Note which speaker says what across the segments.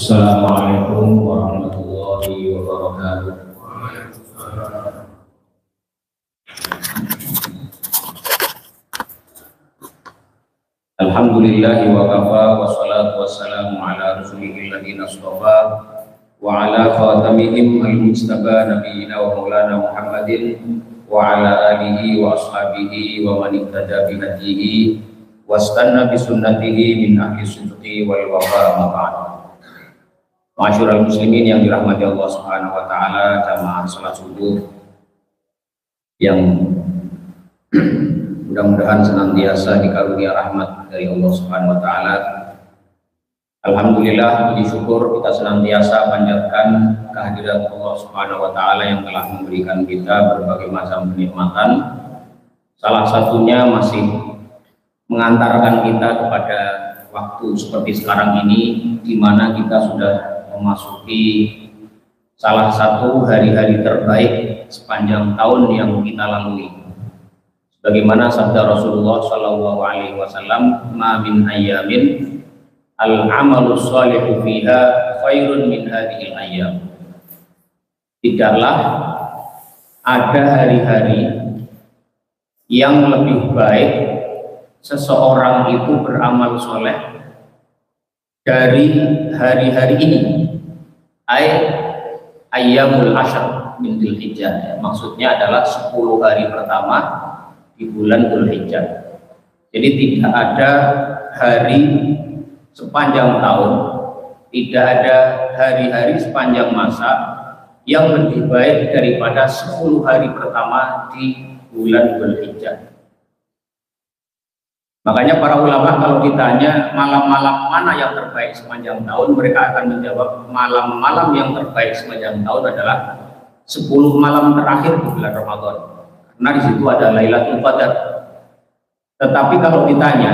Speaker 1: Assalamualaikum warahmatullahi wabarakatuh. Alhamdulillahi wa kafa wa salatu wassalamu ala rasulihil ladina astafa wa ala khatamihim al-mujtaba nabiyina wa maulana Muhammadin wa ala alihi wa ashabihi wa man ihtada bi hadihi wastanna bi sunnatihi min ahli sidqi wal wafa ma ba'd. Ma'asyiral muslimin yang dirahmati Allah Subhanahu wa taala, jamaah salat subuh yang mudah-mudahan senantiasa dikarunia rahmat dari Allah Subhanahu wa taala. Alhamdulillah, puji syukur kita senantiasa panjatkan kehadirat Allah Subhanahu wa taala yang telah memberikan kita berbagai macam kenikmatan. Salah satunya masih mengantarkan kita kepada waktu seperti sekarang ini, di mana kita sudah memasuki salah satu hari-hari terbaik sepanjang tahun yang kita lalui. Bagaimana sabda Rasulullah Shallallahu Alaihi Wasallam, "Ma min ayyamin al-amalu sholihu fiha khairun min hadhil ayyam." Tidaklah ada hari-hari yang lebih baik seseorang itu beramal soleh dari hari-hari ini, ayyamul ashr min Dzulhijjah. Maksudnya adalah 10 hari pertama di bulan Dzulhijjah. Jadi tidak ada hari sepanjang tahun, tidak ada hari-hari sepanjang masa yang lebih baik daripada 10 hari pertama di bulan Dzulhijjah. Makanya para ulama kalau ditanya malam-malam mana yang terbaik sepanjang tahun, mereka akan menjawab malam-malam yang terbaik sepanjang tahun adalah 10 malam terakhir di bulan Ramadan. Karena di situ ada Lailatul Qadar. Tetapi kalau ditanya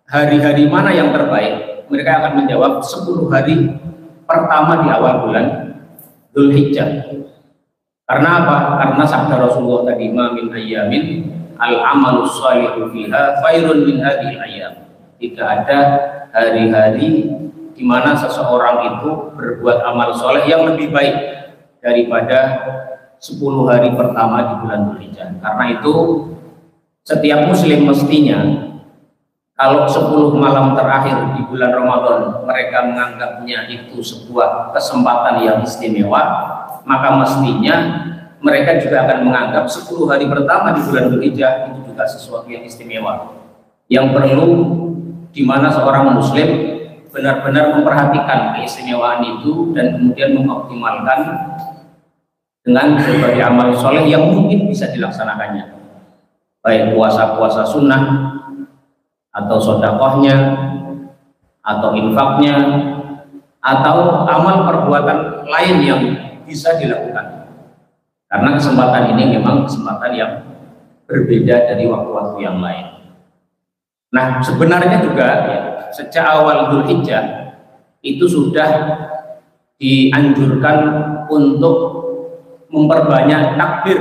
Speaker 1: hari-hari mana yang terbaik, mereka akan menjawab 10 hari pertama di awal bulan Dzulhijjah. Karena apa? Karena sabda Rasulullah tadi, "Ma min ayyamin al-amalu sholihu fiha khairun min hadhil ayyam." Tidak ada hari-hari di mana seseorang itu berbuat amal soleh yang lebih baik daripada 10 hari pertama di bulan Dzulhijjah. Karena itu setiap muslim mestinya kalau 10 malam terakhir di bulan Ramadan mereka menganggapnya itu sebuah kesempatan yang istimewa, maka mestinya mereka juga akan menganggap 10 hari pertama di bulan Dzulhijjah itu juga sesuatu yang istimewa, yang perlu di mana seorang muslim benar-benar memperhatikan keistimewaan itu dan kemudian mengoptimalkan dengan berbagai amal soleh yang mungkin bisa dilaksanakannya, baik puasa-puasa sunnah atau sodakohnya atau infaknya atau amal perbuatan lain yang bisa dilakukan. Karena kesempatan ini memang kesempatan yang berbeda dari waktu-waktu yang lain. Nah, sebenarnya juga ya, sejak awal Dzulhijjah itu sudah dianjurkan untuk memperbanyak takbir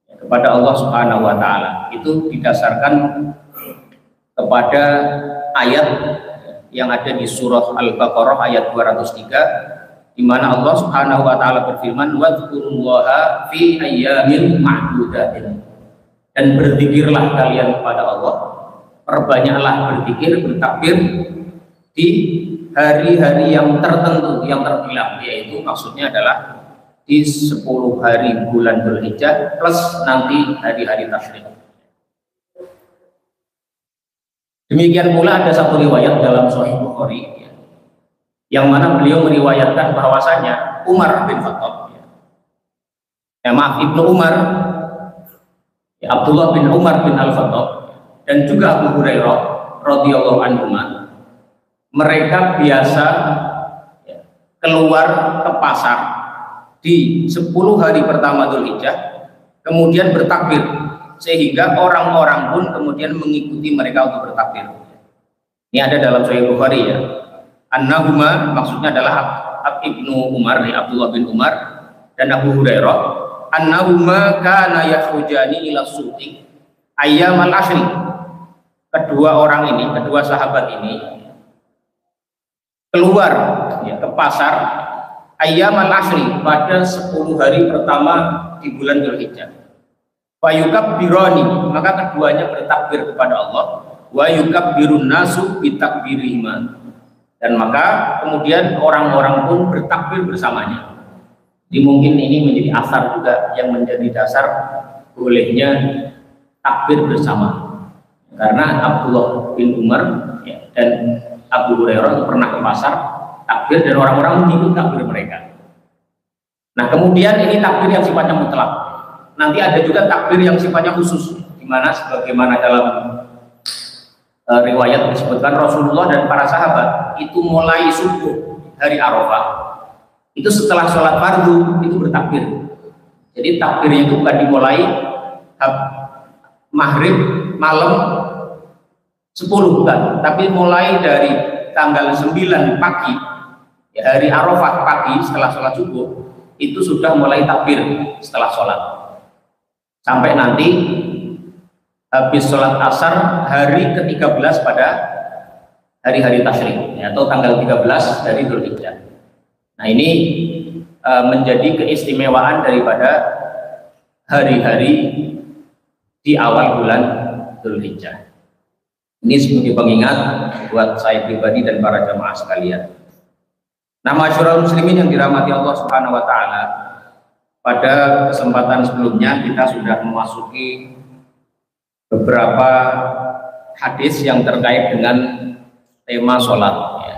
Speaker 1: kepada Allah Subhanahu wa taala. Itu didasarkan kepada ayat yang ada di surah Al-Baqarah ayat 203, di mana Allah Subhanahu wa taala berfirman, "Wadhkurullaha fi ayyamin ma'dudatin." Dan berzikirlah kalian kepada Allah, perbanyaklah berzikir, bertakbir di hari-hari yang tertentu, yang terbilang, yaitu maksudnya adalah di 10 hari bulan Dzulhijjah plus nanti hari-hari tasyrik. Demikian pula ada satu riwayat dalam Sahih Bukhari yang mana beliau meriwayatkan bahwasanya Umar bin Khattab, Ibnu Umar, Abdullah bin Umar bin Al-Khattab dan juga Abu Hurairah radhiyallahu anhuma, mereka biasa keluar ke pasar di 10 hari pertama Dzulhijjah kemudian bertakbir, sehingga orang-orang pun kemudian mengikuti mereka untuk bertakbir. Ini ada dalam Sahih Bukhari ya. Annahuma maksudnya adalah Ibnu Umar, Abdullah bin Umar dan Abu Hurairah, annahuma kana yakhrujani ila suqi ayyamal ashri. Kedua orang ini, kedua sahabat ini keluar ya, ke pasar ayyamal ashri pada 10 hari pertama di bulan Dzulhijjah. Wa yukabbirani, maka keduanya bertakbir kepada Allah, wa yukabbirun nasu bitakbirihima, dan maka kemudian orang-orang pun bertakbir bersamanya. Jadi mungkin ini menjadi asar juga yang menjadi dasar bolehnya takbir bersama. Karena Abdullah bin Umar ya, dan Abu Hurairah pernah ke pasar takbir dan orang-orang mengikut takbir mereka. Nah kemudian ini takbir yang sifatnya mutlak. Nanti ada juga takbir yang sifatnya khusus, di mana sebagaimana dalam riwayat disebutkan Rasulullah dan para sahabat itu mulai subuh hari Arafah itu setelah sholat fardu itu bertakbir. Jadi takbirnya itu bukan dimulai maghrib malam 10 bukan, tapi mulai dari tanggal 9 pagi ya, hari Arafah pagi setelah sholat subuh itu sudah mulai takbir setelah sholat sampai nanti habis sholat asar hari ke-13 pada hari-hari tasyrik ya, atau tanggal 13 dari Dzulhijjah. Nah ini menjadi keistimewaan daripada hari-hari di awal bulan Dzulhijjah. Ini sebagai pengingat buat saya pribadi dan para jamaah sekalian. Nah, masyarakat muslimin yang dirahmati Allah Subhanahu wa taala, pada kesempatan sebelumnya kita sudah memasuki beberapa hadis yang terkait dengan tema sholat ya.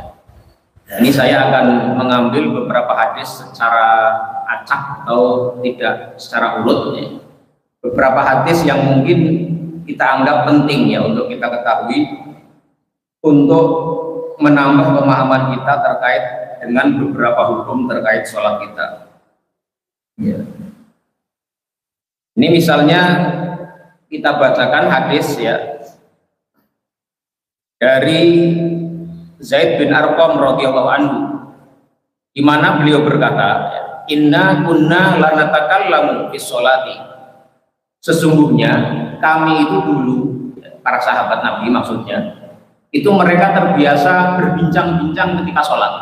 Speaker 1: Ini saya akan mengambil beberapa hadis secara acak atau tidak secara urut ya. Beberapa hadis yang mungkin kita anggap penting ya untuk kita ketahui untuk menambah pemahaman kita terkait dengan beberapa hukum terkait sholat kita ya. Ini misalnya kita bacakan hadis ya dari Zaid bin Arqam radhiyallahu anhu, di mana beliau berkata, inna kunna lanatakallamu fi sholati, sesungguhnya kami itu dulu, para sahabat Nabi maksudnya, itu mereka terbiasa berbincang-bincang ketika sholat.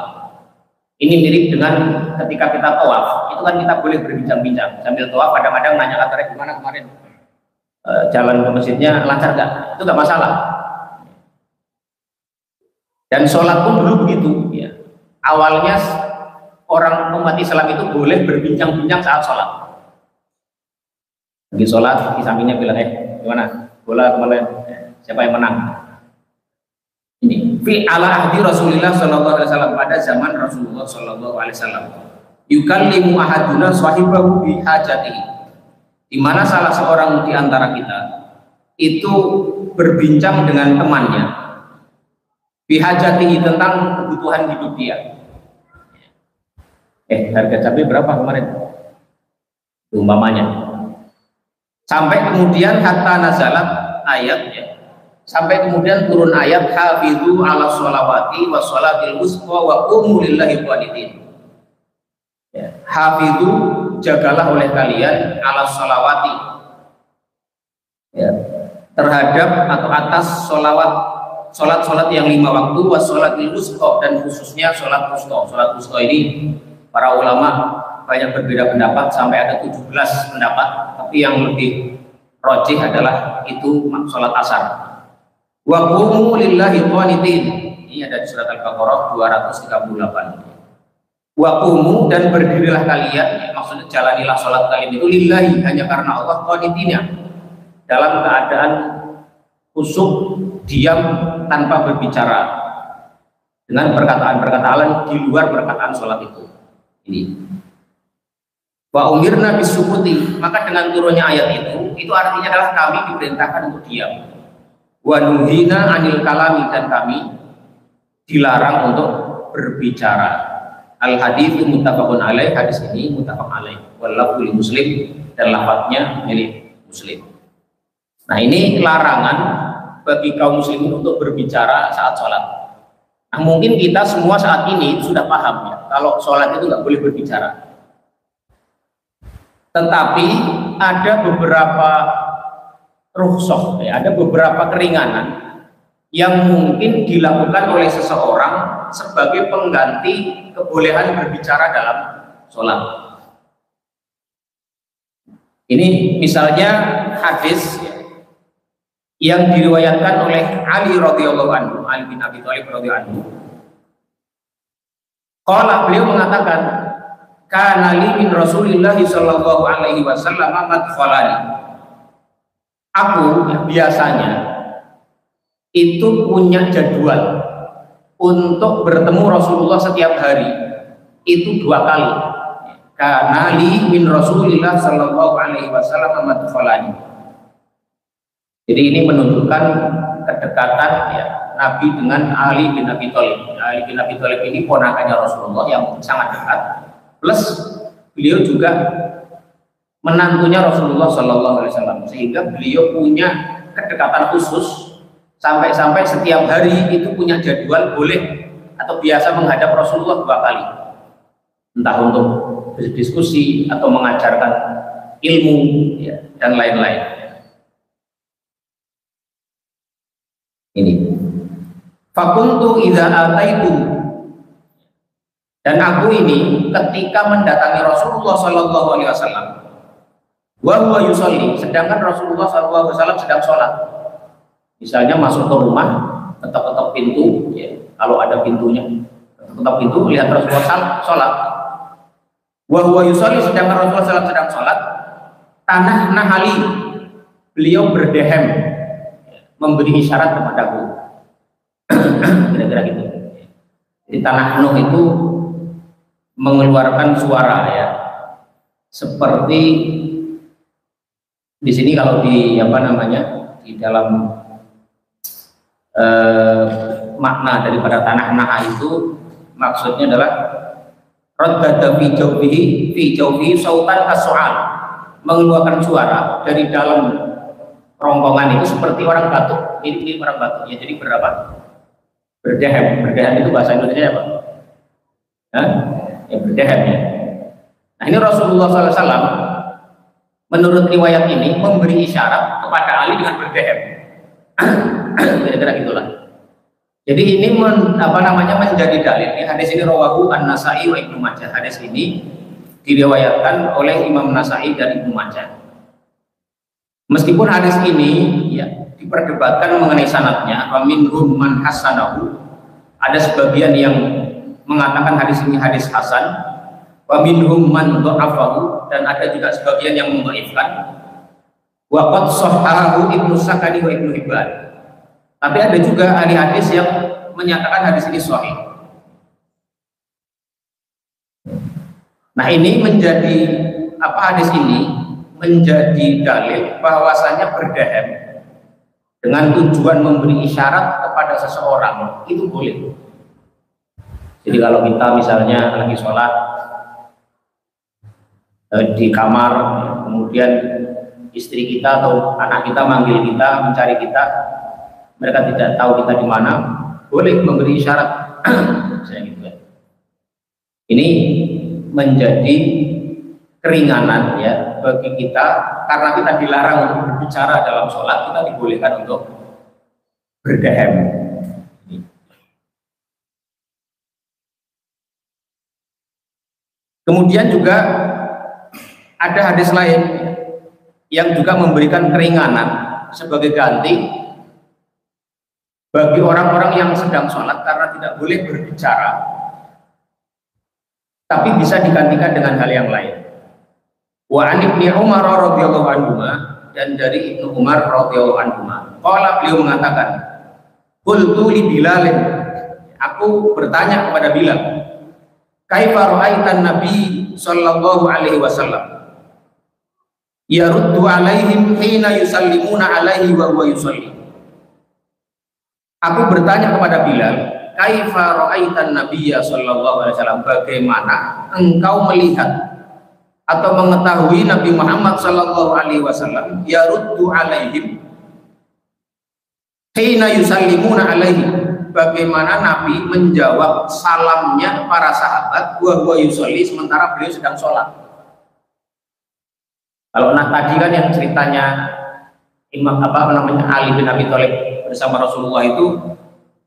Speaker 1: Ini mirip dengan ketika kita tawaf, itu kan kita boleh berbincang-bincang sambil tawaf, kadang-kadang nanya latarnya gimana kemarin, jalan ke masjidnya lancar nggak? Itu nggak masalah. Dan sholat pun dulu begitu ya. Awalnya orang umat Islam itu boleh berbincang-bincang saat sholat. Lagi sholat, di sampingnya bilang, gimana? Bola kemarin, siapa yang menang? Ini fi ala ahdi Rasulullah sallallahu alaihi wasallam, pada zaman Rasulullah sallallahu alaihi wasallam. Yukallimu ahaduna sahibahu bi hajatihi, di mana salah seorang di antara kita itu berbincang dengan temannya bi hajatihi, tentang kebutuhan hidup dia. Harga cabai berapa kemarin? Umpamanya. Sampai kemudian hatta nazalat ayat ya. Sampai kemudian turun ayat hafizu ala sholawati wa sholatil wusta wa qumu lillahi qanitin. Ya, hafizu, jagalah oleh kalian ala sholawati ya, terhadap atau atas sholat yang 5 waktu wa sholatil wusta, dan khususnya sholat wusta. Sholat wusta ini para ulama banyak berbeda pendapat, sampai ada 17 pendapat, tapi yang lebih rajih adalah itu sholat asar. Wa qumu lillahi qanitin, ini ada di surat Al-Baqarah 238. Wa qumu, dan berdirilah kalian, maksudnya jalanilah sholat kalian itu lillahi, hanya karena Allah, qanitina, dalam keadaan khusyuk, diam, tanpa berbicara dengan perkataan-perkataan di luar perkataan sholat itu. Ini wa umirna bisukuti, maka dengan turunnya ayat itu artinya adalah kami diperintahkan untuk diam. Wa nuhina anil kalami, dan kami dilarang untuk berbicara. Al hadits muttafaqun alaih, hadis ini muttafaq alaih, wal lafzu li Muslim, dan lafadznya milik Muslim. Nah ini larangan bagi kaum muslimin untuk berbicara saat sholat. Nah mungkin kita semua saat ini sudah paham ya, kalau sholat itu nggak boleh berbicara. Tetapi ada beberapa rukhsah ya, ada beberapa keringanan yang mungkin dilakukan oleh seseorang sebagai pengganti kebolehan berbicara dalam sholat. Ini misalnya hadis yang diriwayatkan oleh Ali radhiyallahu anhu, Ali bin Abi Thalib radhiyallahu anhu. Qala, beliau mengatakan, kana li min Rasulillah sallallahu alaihi wasallam madkhalani. Aku biasanya itu punya jadwal untuk bertemu Rasulullah setiap hari itu 2 kali. Kana li min Rasulillah sallallahu alaihi wasallam madkhalani. Jadi ini menunjukkan kedekatan ya Nabi dengan Ali bin Abi Thalib. Ali bin Abi Thalib ini ponakannya Rasulullah yang sangat dekat. Plus beliau juga menantunya Rasulullah Sallallahu Alaihi Wasallam, sehingga beliau punya kedekatan khusus sampai-sampai setiap hari itu punya jadwal boleh atau biasa menghadap Rasulullah 2 kali, entah untuk berdiskusi atau mengajarkan ilmu ya, dan lain-lain. Ini fakuntu idza ataitu, dan aku ini ketika mendatangi Rasulullah Sallallahu Alaihi Wasallam wa huwa yusolli, sedangkan Rasulullah Sallallahu Alaihi Wasallam sedang sholat. Misalnya masuk ke rumah, ketok-ketok pintu ya, kalau ada pintunya, ketok pintu, lihat Rasulullah sholat. Wa huwa yusolli, sedangkan Rasulullah SAW sedang sholat. Tanah nahali, beliau berdehem, memberi isyarat kepadaku. Kira-kira gitu. Di tanah Nuh itu mengeluarkan suara ya, seperti di sini kalau di apa namanya di dalam makna daripada tanah Nah itu maksudnya adalah raddada fi jawbihi sautan as-su'al, mengeluarkan suara dari dalam rongkongan itu seperti orang batuk. Ini orang batuk ya, jadi berapa? Berdehem. Berdehem itu bahasa Indonesia apa? Hah? Ya berdehem ya. Nah ini Rasulullah SAW menurut riwayat ini memberi isyarat kepada Ali dengan berdehem. Kira-kira gitulah. Jadi ini menjadi dalil. Ini hadis ini rawahu An-Nasa'i wa Ibnu Majah. Hadis ini diriwayatkan oleh Imam Nasa'i dan Ibnu Majah. Meskipun hadis ini ya diperdebatkan mengenai sanadnya, wa minhum man hasanahu, ada sebagian yang mengatakan hadis ini hadis hasan, wa minhum man dha'afahu, dan ada juga sebagian yang mendhaifkan. Wa qad sahhahu Ibnu Sakani wa Ibnu Hibban. Tapi ada juga ahli hadis yang menyatakan hadis ini sahih. Nah, ini menjadi hadis ini menjadi dalil bahwasanya berdehem dengan tujuan memberi isyarat kepada seseorang itu boleh. Jadi kalau kita misalnya lagi sholat di kamar, kemudian istri kita atau anak kita manggil kita, mencari kita, mereka tidak tahu kita di mana, boleh memberi isyarat. Saya gitu ya. Ini menjadi keringanan ya bagi kita, karena kita dilarang untuk berbicara dalam sholat, kita dibolehkan untuk berdehem. Kemudian juga ada hadis lain yang juga memberikan keringanan sebagai ganti bagi orang-orang yang sedang sholat karena tidak boleh berbicara, tapi bisa digantikan dengan hal yang lain. Wa an Ibnu Umar radhiyallahu anhu, dan dari Ibnu Umar radhiyallahu anhu, qala, beliau mengatakan, qultu li Bilal, aku bertanya kepada Bilal, kaifa ra'aitan Nabi sallallahu alaihi wasallam yaruddu alaihim hina yusallimuna alaihi wa huwa yusalli. Aku bertanya kepada Bilal, kaifa ra'aitan Nabiyya sallallahu alaihi wasallam, bagaimana engkau melihat atau mengetahui Nabi Muhammad sallallahu alaihi wasallam yaruddu alaihim hina yusallimuna alaihi, bagaimana Nabi menjawab salamnya para sahabat wa huwa yusalli, sementara beliau sedang sholat. Kalau tadi kan yang ceritanya Ali bin Abi Thalib bersama Rasulullah itu,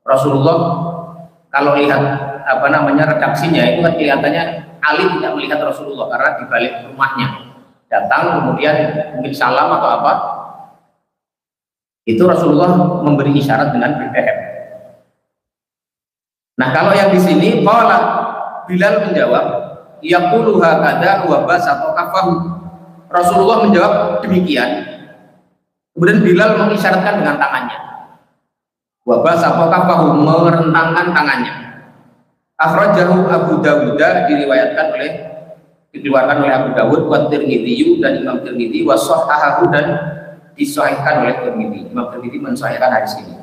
Speaker 1: Rasulullah kalau lihat redaksinya itu kan kelihatannya Ali tidak melihat Rasulullah karena di balik rumahnya datang kemudian mungkin salam atau apa, itu Rasulullah memberi isyarat dengan BBM. Nah kalau yang di sini qala, Bilal menjawab yaqulu hakadha wa basata kafahu. Rasulullah menjawab demikian, kemudian Bilal mengisyaratkan dengan tangannya. Wa basata kafahu, merentangkan tangannya. Akhrajahu Abu Dawud, dikeluarkan oleh Abu Dawud, wa Tirmidzi dan Imam Tirmidzi, wa shahahahu dan disahihkan oleh Tirmidzi. Imam Tirmidzi mensahihkan hadis ini.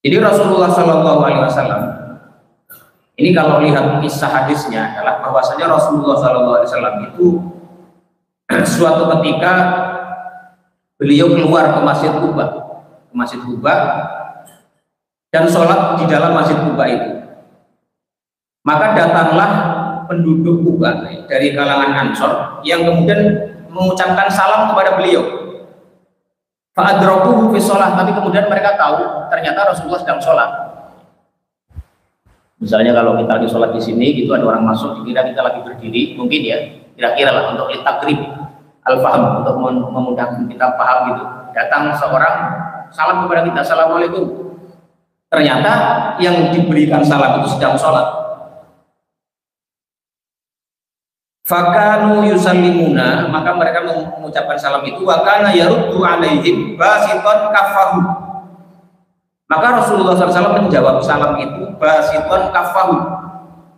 Speaker 1: Jadi Rasulullah Shallallahu Alaihi Wasallam ini kalau lihat kisah hadisnya adalah bahwasanya Rasulullah Shallallahu Alaihi Wasallam itu suatu ketika beliau keluar ke Masjid Quba dan sholat di dalam Masjid Quba itu. Maka datanglah penduduk Quba dari kalangan Ansor yang kemudian mengucapkan salam kepada beliau. Fa'adrakuhu fi sholat, tapi kemudian mereka tahu ternyata Rasulullah sedang sholat. Misalnya kalau kita lagi sholat di sini, gitu ada orang masuk, dikira kita lagi berdiri, mungkin ya, kira-kira lah untuk takrib al-faham, untuk memudahkan kita paham gitu. Datang seorang salam kepada kita, assalamualaikum. Ternyata yang diberikan salam itu sedang sholat. Fakanu yusallimuna, maka mereka mengucapkan salam itu, wa kana yaruddu alaihim basiton kafahu. Maka Rasulullah SAW menjawab salam itu basiton kafahu.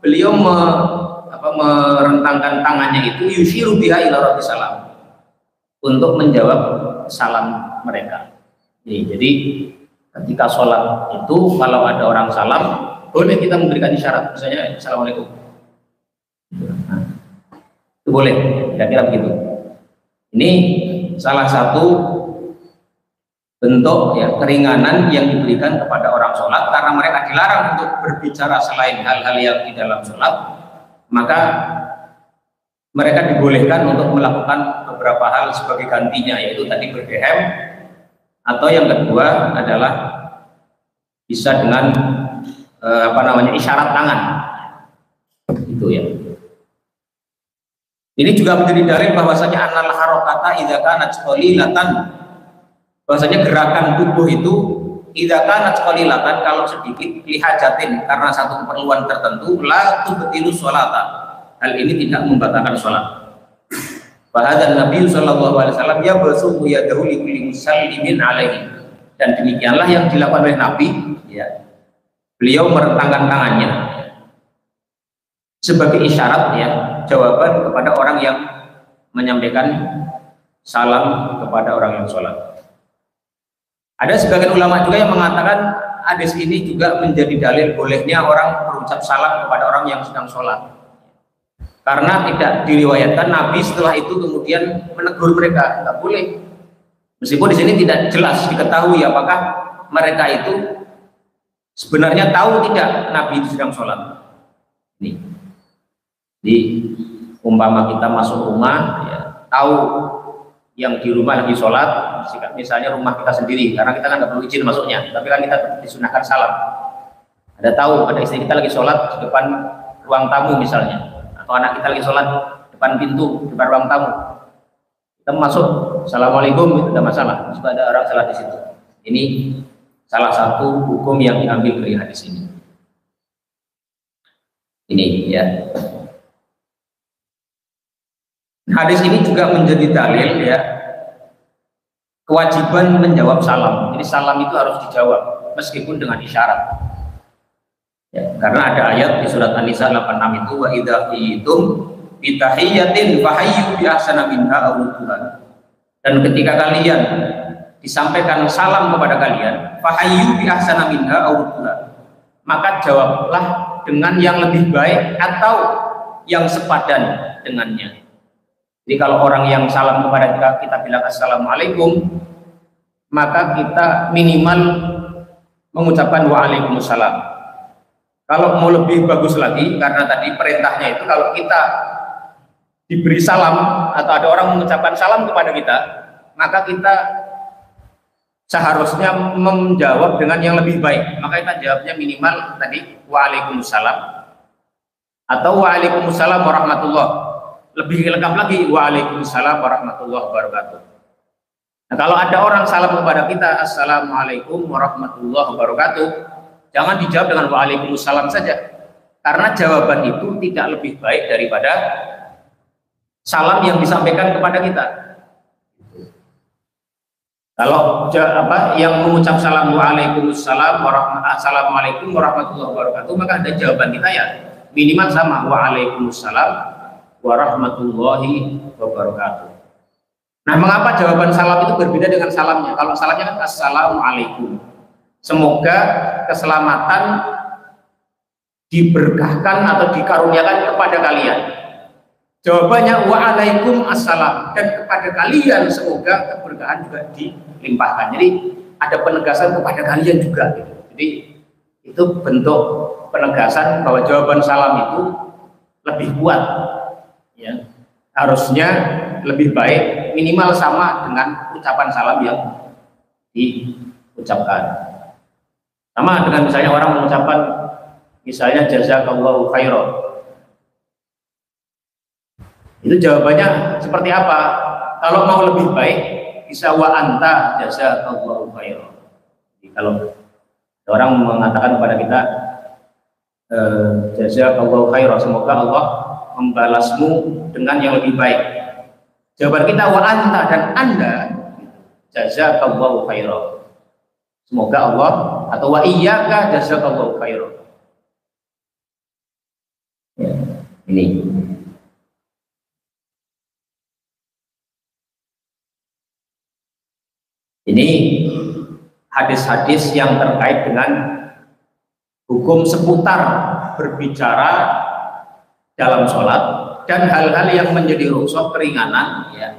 Speaker 1: Beliau merentangkan tangannya itu yushiru biha ila rabbi salam, untuk menjawab salam mereka. Jadi ketika sholat itu kalau ada orang salam boleh kita memberikan isyarat, misalnya assalamualaikum. Boleh, kira-kira begitu. Ini salah satu bentuk ya keringanan yang diberikan kepada orang sholat, karena mereka dilarang untuk berbicara selain hal-hal yang di dalam sholat, maka mereka dibolehkan untuk melakukan beberapa hal sebagai gantinya, yaitu tadi berdehem, atau yang kedua adalah bisa dengan isyarat tangan, itu ya. Ini juga menjadi dalil bahwasanya annal harokata idza kanat qalilatan, bahwasanya gerakan tubuh itu idza kanat qalilatan, kalau sedikit, lihajatin, karena satu keperluan tertentu, la tubtilu sholata, hal ini tidak membatalkan sholat. Bahkan Nabi sallallahu alaihi wasallam ya basuhu yadahu li kulli musallimin alaihi, dan demikianlah yang dilakukan oleh Nabi ya. Beliau merentangkan tangannya sebagai isyarat ya, jawaban kepada orang yang menyampaikan salam kepada orang yang sholat. Ada sebagian ulama juga yang mengatakan hadis ini juga menjadi dalil bolehnya orang berucap salam kepada orang yang sedang sholat, karena tidak diriwayatkan Nabi setelah itu kemudian menegur mereka, tidak boleh. Meskipun di sini tidak jelas diketahui apakah mereka itu sebenarnya tahu tidak Nabi itu sedang sholat. Ini di umpama kita masuk rumah ya, tahu yang di rumah lagi sholat, misalnya rumah kita sendiri, karena kita kan nggak perlu izin masuknya, tapi kan kita disunahkan salam. Ada tahu ada istri kita lagi sholat di depan ruang tamu misalnya, atau anak kita lagi sholat depan pintu, depan ruang tamu, kita masuk assalamualaikum, itu tidak masalah, supaya ada orang salah di situ. Ini salah satu hukum yang diambil dari hadis ini. Ini ya. Hadis ini juga menjadi dalil ya kewajiban menjawab salam. Jadi salam itu harus dijawab meskipun dengan isyarat. Ya, karena ada ayat di surat An-Nisa 86 itu, wa idza qitum bi tahiyyatin fahayyu bi ahsana minha aw rudduha. Dan ketika kalian disampaikan salam kepada kalian, fahayyu bi ahsana minha aw rudduha, maka jawablah dengan yang lebih baik atau yang sepadan dengannya. Jadi kalau orang yang salam kepada kita bilang assalamualaikum, maka kita minimal mengucapkan waalaikumsalam. Kalau mau lebih bagus lagi, karena tadi perintahnya itu kalau kita diberi salam atau ada orang mengucapkan salam kepada kita, maka kita seharusnya menjawab dengan yang lebih baik, maka kita jawabnya minimal tadi waalaikumsalam atau waalaikumsalam warahmatullah. Lebih lengkap lagi waalaikumsalam warahmatullahi wabarakatuh. Nah, kalau ada orang salam kepada kita assalamualaikum warahmatullahi wabarakatuh, jangan dijawab dengan waalaikumsalam saja, karena jawaban itu tidak lebih baik daripada salam yang disampaikan kepada kita. Kalau yang mengucap salam waalaikumsalam assalamualaikum warahmatullahi wabarakatuh, maka ada jawaban kita ya minimal sama waalaikumsalam warahmatullahi wabarakatuh. Nah, mengapa jawaban salam itu berbeda dengan salamnya? Kalau salamnya kan assalamualaikum, semoga keselamatan diberkahkan atau dikaruniakan kepada kalian. Jawabannya waalaikumsalam, dan kepada kalian semoga keberkahan juga dilimpahkan. Jadi ada penegasan kepada kalian juga gitu. Jadi itu bentuk penegasan bahwa jawaban salam itu lebih kuat ya. Harusnya lebih baik, minimal sama dengan ucapan salam yang diucapkan. Sama dengan misalnya orang mengucapkan misalnya jazakallahu khairan, itu jawabannya seperti apa? Kalau mau lebih baik bisa wa anta jazakallahu khairan. Jadi kalau orang mengatakan kepada kita jazakallahu khairan, semoga Allah membalasmu dengan yang lebih baik, jawaban kita wa anta, dan anda jazakallahu khairan, semoga Allah, atau wa iyyaka jazakallahu khairan ya, ini. Ini hadis-hadis yang terkait dengan hukum seputar berbicara dalam sholat dan hal-hal yang menjadi rukhsah keringanan ya.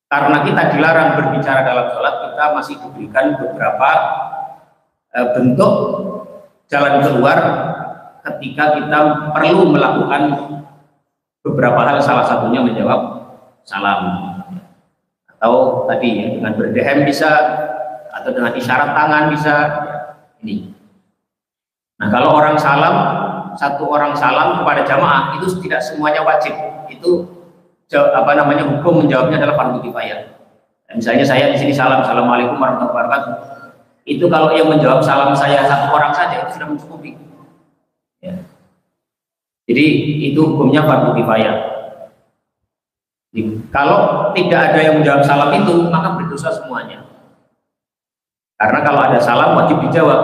Speaker 1: Karena kita dilarang berbicara dalam sholat, kita masih diberikan beberapa bentuk jalan keluar ketika kita perlu melakukan beberapa hal, salah satunya menjawab salam. Atau tadi ya, dengan berdehem bisa, atau dengan isyarat tangan bisa ini. Nah, kalau orang salam, satu orang salam kepada jamaah itu tidak semuanya wajib. Itu hukum menjawabnya adalah fardu kifayah. Misalnya saya di sini salam, assalamualaikum warahmatullahi wabarakatuh. Itu kalau yang menjawab salam saya satu orang saja itu sudah mencukupi. Ya. Jadi itu hukumnya fardu kifayah. Kalau tidak ada yang menjawab salam itu, maka berdosa semuanya. Karena kalau ada salam wajib dijawab.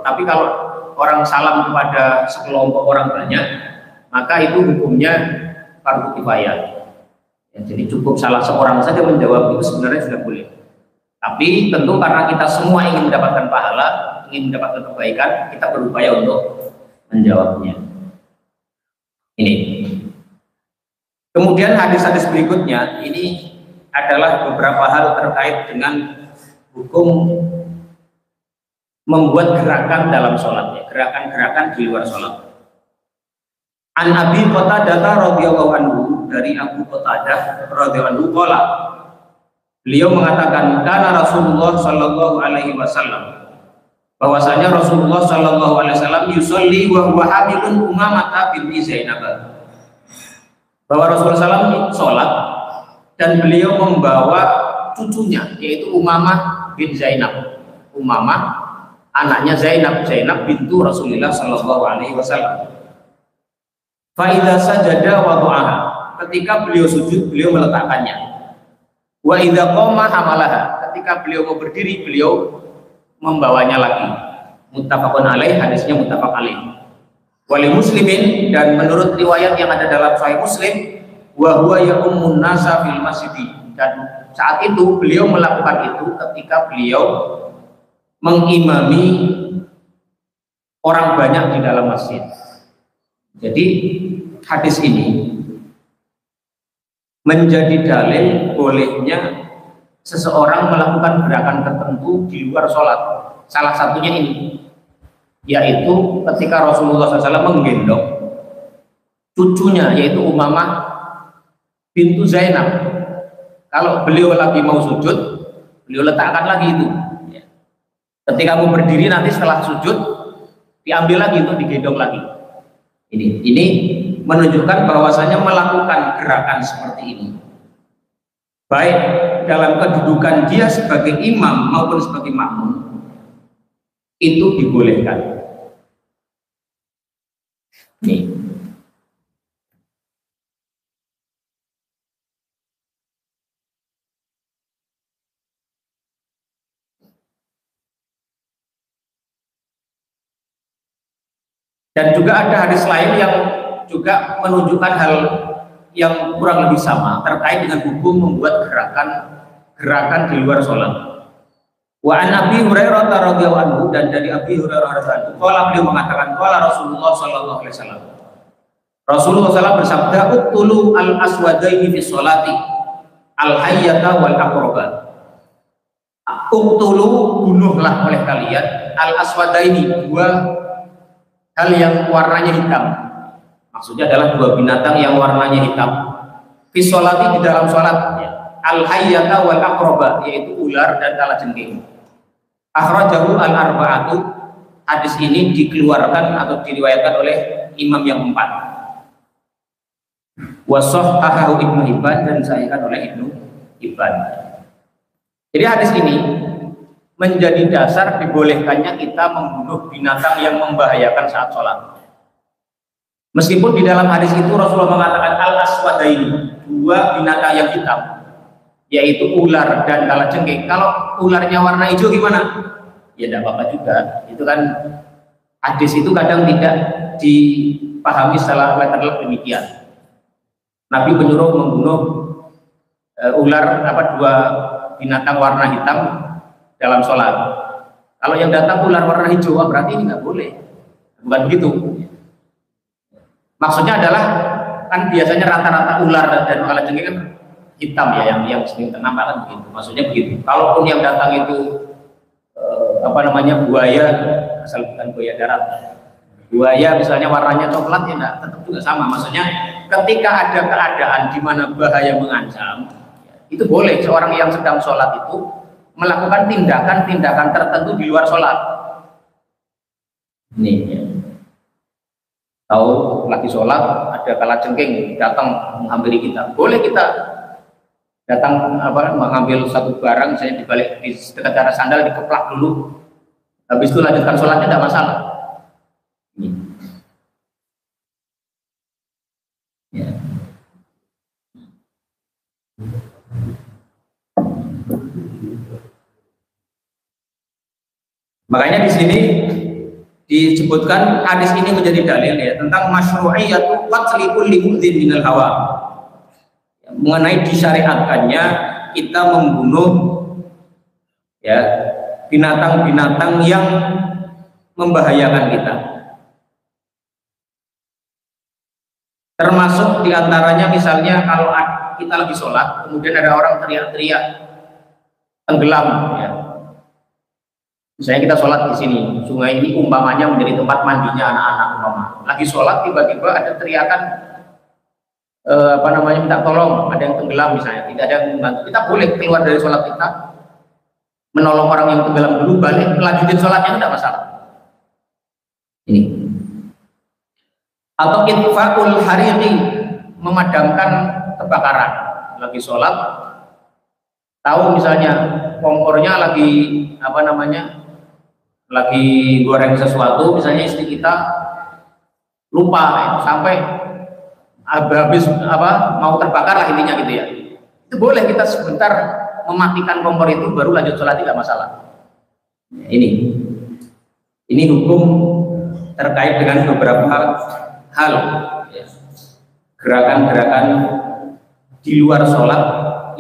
Speaker 1: Tapi kalau orang salam kepada sekelompok orang banyak, maka itu hukumnya fardu kifayah. Ya, jadi cukup salah seorang saja menjawab itu sebenarnya sudah boleh. Tapi tentu karena kita semua ingin mendapatkan pahala, ingin mendapatkan kebaikan, kita berupaya untuk menjawabnya. Ini. Kemudian hadis-hadis berikutnya ini adalah beberapa hal terkait dengan hukum membuat gerakan dalam sholatnya, gerakan-gerakan di luar sholat. An Abi Qatadah radhiyallahu anhu, dari Abu Qatadah radhiyallahu anhu qala, beliau mengatakan kana Rasulullah sallallahu alaihi wasallam, bahwasanya Rasulullah sallallahu alaihi wasallam yusolli wa huwa hamilun Umamah binti Zainab, bahwa Rasulullah SAW sholat dan beliau membawa cucunya yaitu Umamah bin Zainab. Umamah anaknya Zainab bintu Rasulullah Sallallahu Alaihi Wasallam. Fa idza sajada wada'aha, ketika beliau sujud beliau meletakkannya. Wa idza qama hamalaha, ketika beliau mau berdiri beliau membawanya lagi. Muttafaqun alaih, hadisnya muttafaq alaih. Wali Muslimin, dan menurut riwayat yang ada dalam Sahih Muslim, wa huwa ya'ummun nasa fil masjid, dan saat itu beliau melakukan itu ketika beliau mengimami orang banyak di dalam masjid. Jadi hadis ini menjadi dalil bolehnya seseorang melakukan gerakan tertentu di luar sholat. Salah satunya ini, yaitu ketika Rasulullah SAW menggendong cucunya yaitu Umamah bintu Zainab. Kalau beliau lagi mau sujud, beliau letakkan lagi itu Ketika kamu berdiri nanti setelah sujud diambil lagi untuk digendong lagi. Ini menunjukkan bahwasanya melakukan gerakan seperti ini, baik dalam kedudukan dia sebagai imam maupun sebagai makmum, itu dibolehkan. Nih. Dan juga ada hadis lain yang juga menunjukkan hal yang kurang lebih sama terkait dengan hukum membuat gerakan di luar sholat. Wa an Abi Hurairah radhiyallahu anhu, dan dari Abi Hurairah radhiyallahu anhu, beliau mengatakan, qala Rasulullah sallallahu alaihi wasallam. Rasulullah SAW bersabda, uqtulu al aswadaini fi sholati al hayyata wal aqraba. Uqtulu, bunuhlah oleh kalian, al aswadaini, dua hal yang warnanya hitam. Maksudnya adalah dua binatang yang warnanya hitam. Fi sholati, di dalam sholat. Al hayyata wal aqraba, yaitu ular dan kalajengking. Akhrajahu al arba'atu, hadis ini dikeluarkan atau diriwayatkan oleh imam yang 4. Wasahhahu Ibnu Hibban, dan disahihkan oleh Ibnu Hibban. Jadi hadis ini menjadi dasar dibolehkannya kita membunuh binatang yang membahayakan saat sholat. Meskipun di dalam hadis itu Rasulullah mengatakan al-aswadaini, dua binatang yang hitam, yaitu ular dan kalajengking. Kalau ularnya warna hijau gimana? Ya tidak apa-apa juga. Itu kan hadis itu kadang tidak dipahami secara literal demikian. Nabi menyuruh membunuh dua binatang warna hitam dalam sholat. Kalau yang datang ular warna hijau, berarti ini nggak boleh. Bukan begitu. Maksudnya adalah kan biasanya rata-rata ular dan kalajengking kan hitam ya, yang sering nampak kan begitu. Maksudnya begitu. Kalaupun yang datang itu buaya, asal bukan buaya darat. Buaya misalnya warnanya coklat, ya enggak, tetap juga sama. Maksudnya ketika ada keadaan di mana bahaya mengancam, itu boleh seorang yang sedang sholat itu melakukan tindakan-tindakan tertentu di luar sholat. Nih, ya. Tahu lagi sholat ada kalajengking datang menghampiri kita, boleh kita datang mengambil satu barang, saya di dekat arah sandal dikeplak dulu, habis itu lanjutkan sholatnya, tidak masalah. Ini. Ya. Makanya di sini disebutkan hadis ini menjadi dalil ya tentang masyru'iyatu qatli kulli mu'dzin minal hawa, mengenai disyariatkannya kita membunuh ya binatang-binatang yang membahayakan kita. Termasuk diantaranya misalnya kalau kita lagi sholat kemudian ada orang teriak-teriak tenggelam ya. Misalnya kita sholat di sini, sungai ini umpamanya menjadi tempat mandinya anak-anak umpama. Lagi sholat tiba-tiba ada teriakan minta tolong, ada yang tenggelam misalnya, tidak ada yang membantu. Kita boleh keluar dari sholat kita, menolong orang yang tenggelam dulu, balik lanjutin sholatnya, tidak masalah. Ini. Atau itfa'ul hariqi, memadamkan kebakaran. Lagi sholat, tahu misalnya kompornya lagi lagi goreng sesuatu, misalnya istri kita lupa sampai habis mau terbakar lah intinya gitu ya, itu boleh kita sebentar mematikan kompor itu baru lanjut sholat, tidak masalah. Ini hukum terkait dengan beberapa hal ya, gerakan-gerakan di luar sholat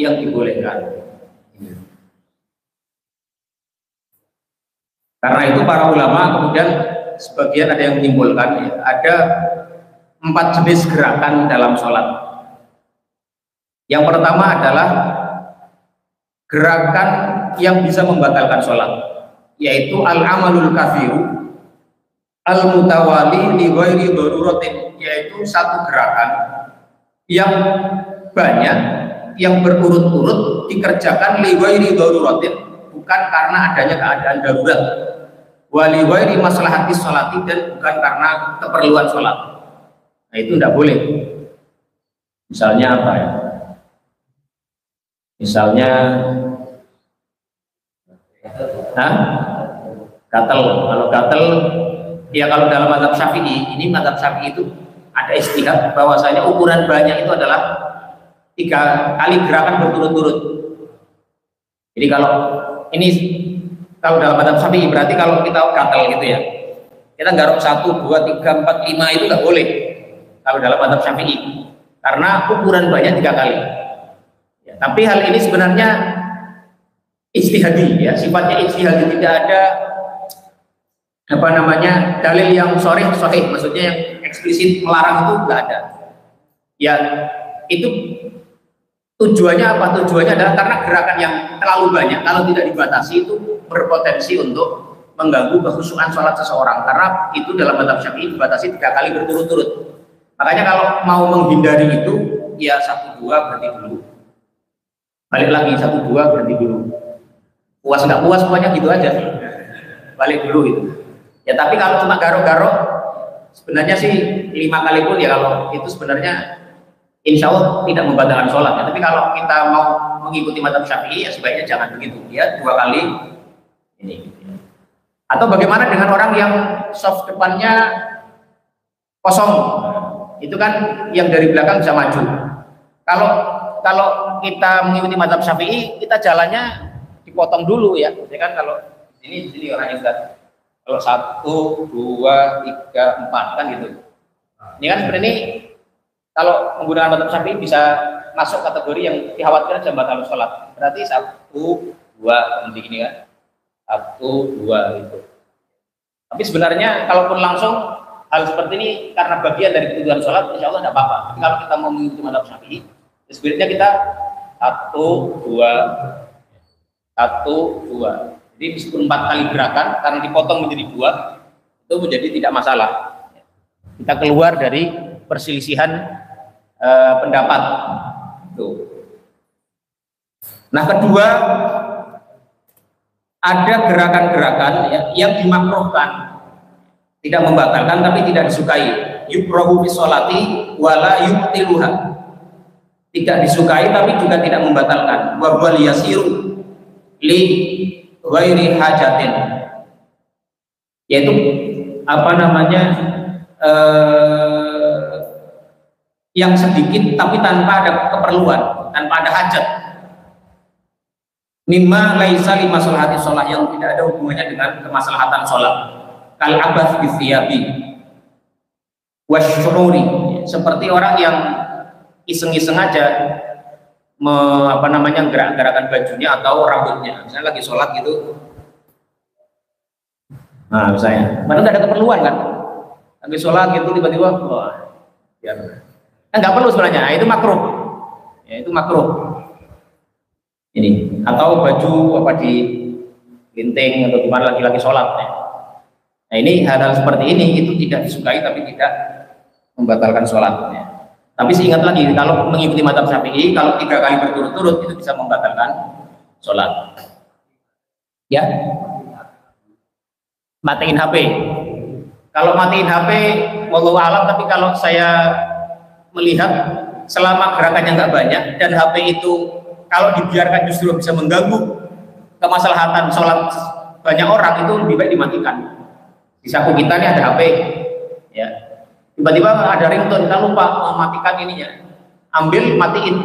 Speaker 1: yang dibolehkan. Karena itu para ulama kemudian sebagian ada yang menyimpulkan ya, ada 4 jenis gerakan dalam sholat. Yang pertama adalah gerakan yang bisa membatalkan sholat, yaitu al-amalul kafiru al-mutawali li ghairi daruratin, yaitu satu gerakan yang banyak yang berurut-urut dikerjakan li ghairi daruratin, bukan karena adanya keadaan darurat, wali wairi maslahati sholati, dan bukan karena keperluan sholat. Nah itu tidak boleh. Misalnya apa ya? Misalnya gatel. Kalau gatel, ya kalau dalam mazhab Syafi'i, ini mazhab Syafi'i itu ada istihad bahwasanya ukuran banyak itu adalah 3 kali gerakan berturut-turut. Jadi kalau ini, kalau dalam mazhab Syafi'i berarti kalau kita gatel gitu ya, kita garuk 1, 2, 3, 4, 5 itu nggak boleh kalau dalam mazhab Syafi'i, karena ukuran banyak 3 kali. Ya, tapi hal ini sebenarnya ijtihadi, ya, sifatnya ijtihadi, tidak ada apa namanya dalil yang sahih, maksudnya yang eksplisit melarang itu nggak ada. Ya itu tujuannya apa? Tujuannya adalah karena gerakan yang terlalu banyak kalau tidak dibatasi itu berpotensi untuk mengganggu kekhusyuan sholat seseorang, karena itu dalam mazhab Syafi'i dibatasi 3 kali berturut-turut. Makanya kalau mau menghindari itu, ya 1, 2 berhenti dulu, balik lagi 1, 2 berhenti dulu, puas nggak puas pokoknya gitu aja, balik dulu itu. Ya tapi kalau cuma garuk-garuk, sebenarnya sih 5 kali pun ya kalau itu sebenarnya insya Allah tidak membatalkan sholat. Ya, tapi kalau kita mau mengikuti mazhab Syafi'i, ya sebaiknya jangan begitu, ya 2 kali ini. Atau bagaimana dengan orang yang soft depannya kosong, itu kan yang dari belakang bisa maju. Kalau kita mengikuti mazhab Syafi'i, kita jalannya dipotong dulu ya. Jadi kan kalau sini orangnya sudah, kalau 1, 2, 3, 4 kan gitu. Ini kan sebenarnya ini kalau menggunakan mazhab Syafi'i bisa masuk kategori yang dikhawatirkan jambatan sholat. Berarti 1, 2 nanti gini kan, 1, 2 gitu. Tapi sebenarnya kalaupun langsung hal seperti ini karena bagian dari kebutuhan sholat, insya Allah tidak apa-apa. Tapi kalau kita mau mengikuti mazhab Syafi'i, sebenarnya kita 1, 2, 1, 2. Jadi meskipun 4 kali gerakan, karena dipotong menjadi 2, itu menjadi tidak masalah. Kita keluar dari perselisihan pendapat. Tuh. Nah kedua, ada gerakan-gerakan ya, yang dimakruhkan, tidak membatalkan tapi tidak disukai. Yukrahu fi sholati wala yubtiluha, tidak disukai tapi juga tidak membatalkan. Wa huwa yasiru li ghairi hajatin, yaitu apa namanya yang sedikit tapi tanpa ada keperluan, tanpa ada hajat. Mimma laisa li maslahati sholat, yang tidak ada hubungannya dengan kemaslahatan sholat. Kal abath bi thiyabi wasyururi, seperti orang yang iseng-iseng aja apa namanya gerak-gerakan bajunya atau rambutnya, misalnya lagi sholat gitu. Nah misalnya, padahal nggak ada keperluan kan, lagi sholat gitu tiba-tiba, wah, ya, nggak perlu sebenarnya. Nah, itu makruh, ya itu makruh. Ini atau baju apa di linting atau gimana lagi sholat. Ya. Nah ini hal-hal seperti ini itu tidak disukai tapi tidak membatalkan sholatnya. Tapi seingat lagi, kalau mengikuti mazhab Syafi'i, kalau 3 kali berturut-turut itu bisa membatalkan sholat. Ya, matiin HP. Kalau matiin HP, wallahu a'lam. Tapi kalau saya melihat selama gerakannya nggak banyak dan HP itu kalau dibiarkan justru bisa mengganggu kemaslahatan sholat banyak orang, itu lebih baik dimatikan. Di saku kita ini ada HP, ya. Tiba-tiba ada ringtone, kita lupa mematikan ininya, ambil matiin.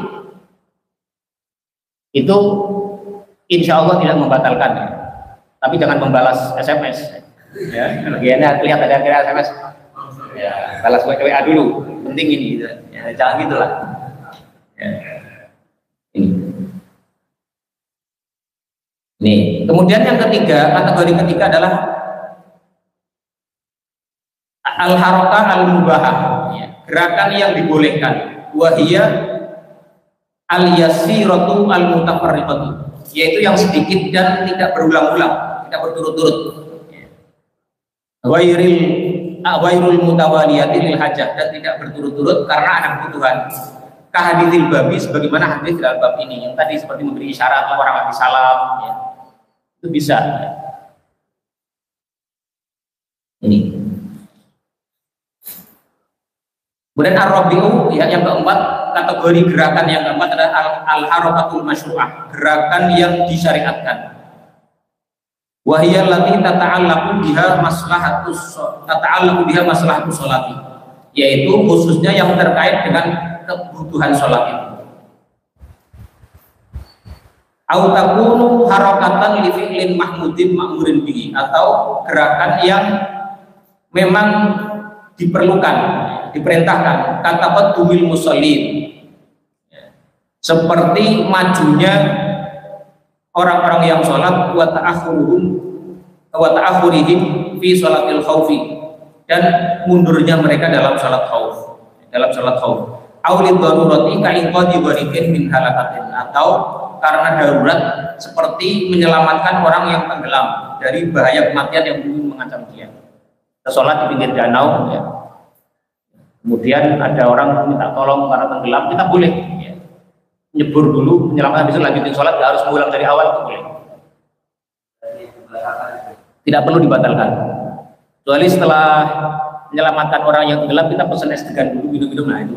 Speaker 1: Itu insya Allah tidak membatalkan, ya. Tapi jangan membalas SMS. Ya, bagiannya lihat ada kira SMS, ya, balas WA dulu, penting ini, gitu. Ya, jangan gitulah. Ya. Ini. Kemudian yang ketiga, kategori ketiga adalah al-harakah al-mubahah, ya, gerakan yang dibolehkan. Wahiyya al-yasiratu al-mutafarriqatu, yaitu yang sedikit dan tidak berulang-ulang, tidak berturut-turut. Wairul mutawaliyati lil hajah, dan tidak berturut-turut karena ada kebutuhan. Kahadithil babi, sebagaimana hadis dalam bab ini yang tadi seperti memberi isyarat orang habis salam, ya. Itu bisa. Ini. Kemudian ar-rabi'u ya, yang keempat, kategori gerakan yang keempat adalah al-harakatul masyru'ah, gerakan yang disyariatkan. Wa hiya allati tata'allaqu biha maslahatus sholati, yaitu khususnya yang terkait dengan kebutuhan sholat itu. Au takunu harakatan li fi'lin mahmudin ma'murin bihi, atau gerakan yang memang diperlukan, diperintahkan, kata qaddumil musallin, seperti majunya orang-orang yang sholat, wa ta'akhurihim fi sholatil khaufi, dan mundurnya mereka dalam sholat khauf, aulid darurati ka inqadi warikin min halakatin, atau karena darurat seperti menyelamatkan orang yang tenggelam dari bahaya kematian yang mungkin mengancam dia. Kita sholat di pinggir danau ya. Kemudian ada orang minta tolong karena tenggelam, kita boleh ya, nyebur dulu, menyelamatkan, bisa lanjutin sholat, nggak harus mengulang dari awal, itu boleh. Tidak perlu dibatalkan. Kecuali setelah menyelamatkan orang yang tenggelam, kita pesen es degan dulu, minum-minum, nah itu.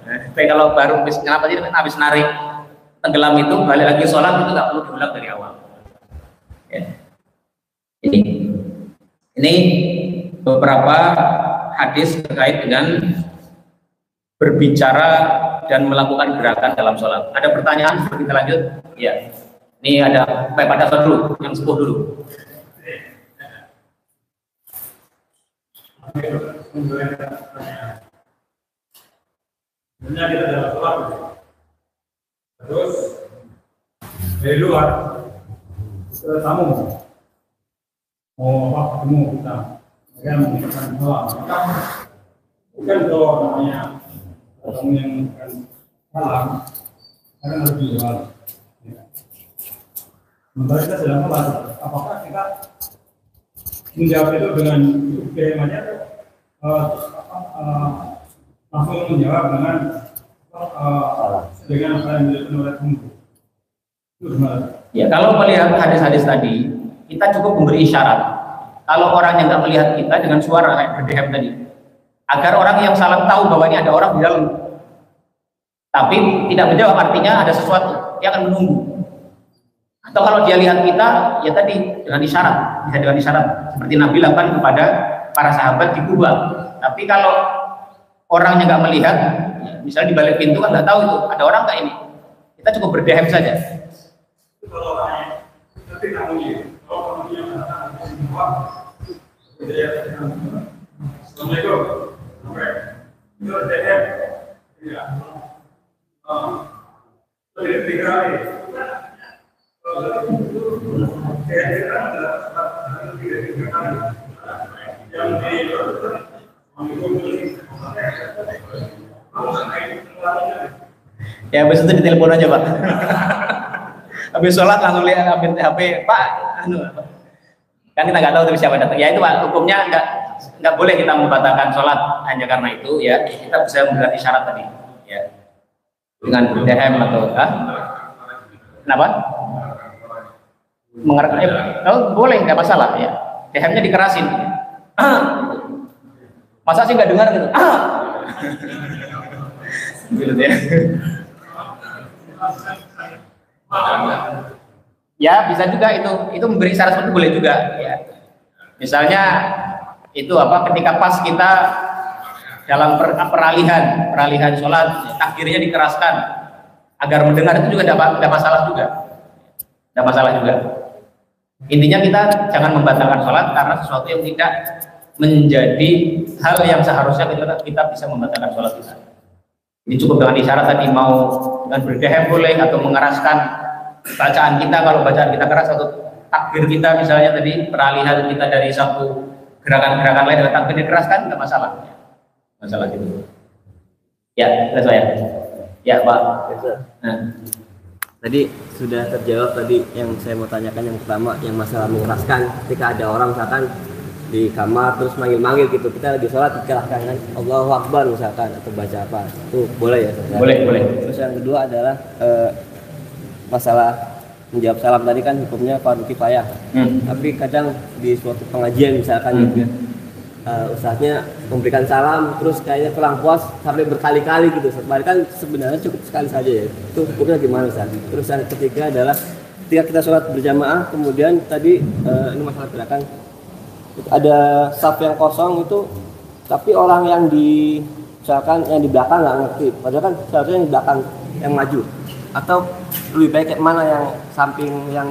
Speaker 1: Tapi kalau baru habis narik tenggelam itu, balik lagi sholat, itu nggak perlu diulang dari awal. Ya. Ini beberapa hadis terkait dengan berbicara dan melakukan gerakan dalam sholat. Ada pertanyaan? Kita lanjut. Ya. Ini ada pada dulu, yang sepuh dulu.
Speaker 2: Sebenarnya kita dalam sholat, terus dari luar ke tamu mau ketemu kita, mereka mengingatkan sholat, bukan kalau namanya tamu yang bukan salam, karena lebih luar. Sementara kita sedang sholat, apakah kita menjawab itu dengan kemanya langsung menjawab dengan apa yang dilakukan oleh tamu?
Speaker 1: Ya, kalau melihat hadis-hadis tadi, kita cukup memberi isyarat. Kalau orang yang nggak melihat kita dengan suara kayak berdehem tadi, agar orang yang salam tahu bahwa ini ada orang di dalam, tapi tidak menjawab, artinya ada sesuatu, dia akan menunggu. Atau kalau dia lihat kita, ya tadi dengan isyarat, bisa dengan isyarat, seperti Nabi lakukan kepada para sahabat di Kuba. Tapi kalau orangnya nggak melihat, ya, misalnya di balik pintu kan nggak tahu itu ada orang nggak ini, kita cukup berdehem saja. Ya habis itu ditelepon aja Pak. Habis sholat langsung lihat HP Pak, kan kita nggak tahu dari siapa datang. Ya itu Pak, hukumnya nggak boleh kita membatalkan sholat hanya karena itu ya. Kita bisa memberikan isyarat tadi ya, dengan berdehem atau kenapa? Mengerti? Oh, boleh, nggak masalah ya. Dehemnya dikerasin. Masa sih nggak dengar gitu? Gitu ya. Ya bisa juga itu memberi syarat seperti boleh juga ya. Misalnya itu ketika pas kita dalam peralihan sholat, takbirnya dikeraskan agar mendengar, itu juga tidak masalah juga. Tidak masalah juga. Intinya kita jangan membatalkan sholat karena sesuatu yang tidak menjadi hal yang seharusnya kita bisa membatalkan sholat kita. Ini cukup dengan isyarat tadi, mau dengan berdehem boleh, atau mengeraskan bacaan kita. Kalau bacaan kita keras atau takbir kita misalnya tadi, peralihan kita dari satu gerakan-gerakan lain dengan takbir dikeraskan, tidak masalah. Masalah gitu. Ya, selesai ya. Ya Pak. Nah.
Speaker 3: Tadi sudah terjawab tadi yang saya mau tanyakan, yang pertama yang masalah mengeraskan ketika ada orang misalkan di kamar terus manggil-manggil gitu, kita lagi sholat dikeraskan kan Allahu Akbar misalkan atau baca apa, itu boleh ya?
Speaker 1: Boleh.
Speaker 3: Terus yang kedua adalah masalah menjawab salam tadi kan hukumnya fardu kifayah. Tapi kadang di suatu pengajian misalkan gitu ya, ustadznya memberikan salam terus kayaknya kurang puas sampai berkali-kali gitu. Sebenarnya kan sebenarnya cukup sekali saja ya. Itu hukumnya gimana Ustaz? Terus yang ketiga adalah ketika kita sholat berjamaah, kemudian tadi ini masalah belakang ada saf yang kosong itu, tapi orang yang di misalkan yang di belakang nggak ngerti, padahal kan seharusnya yang di belakang yang maju, atau lebih baik yang mana yang samping yang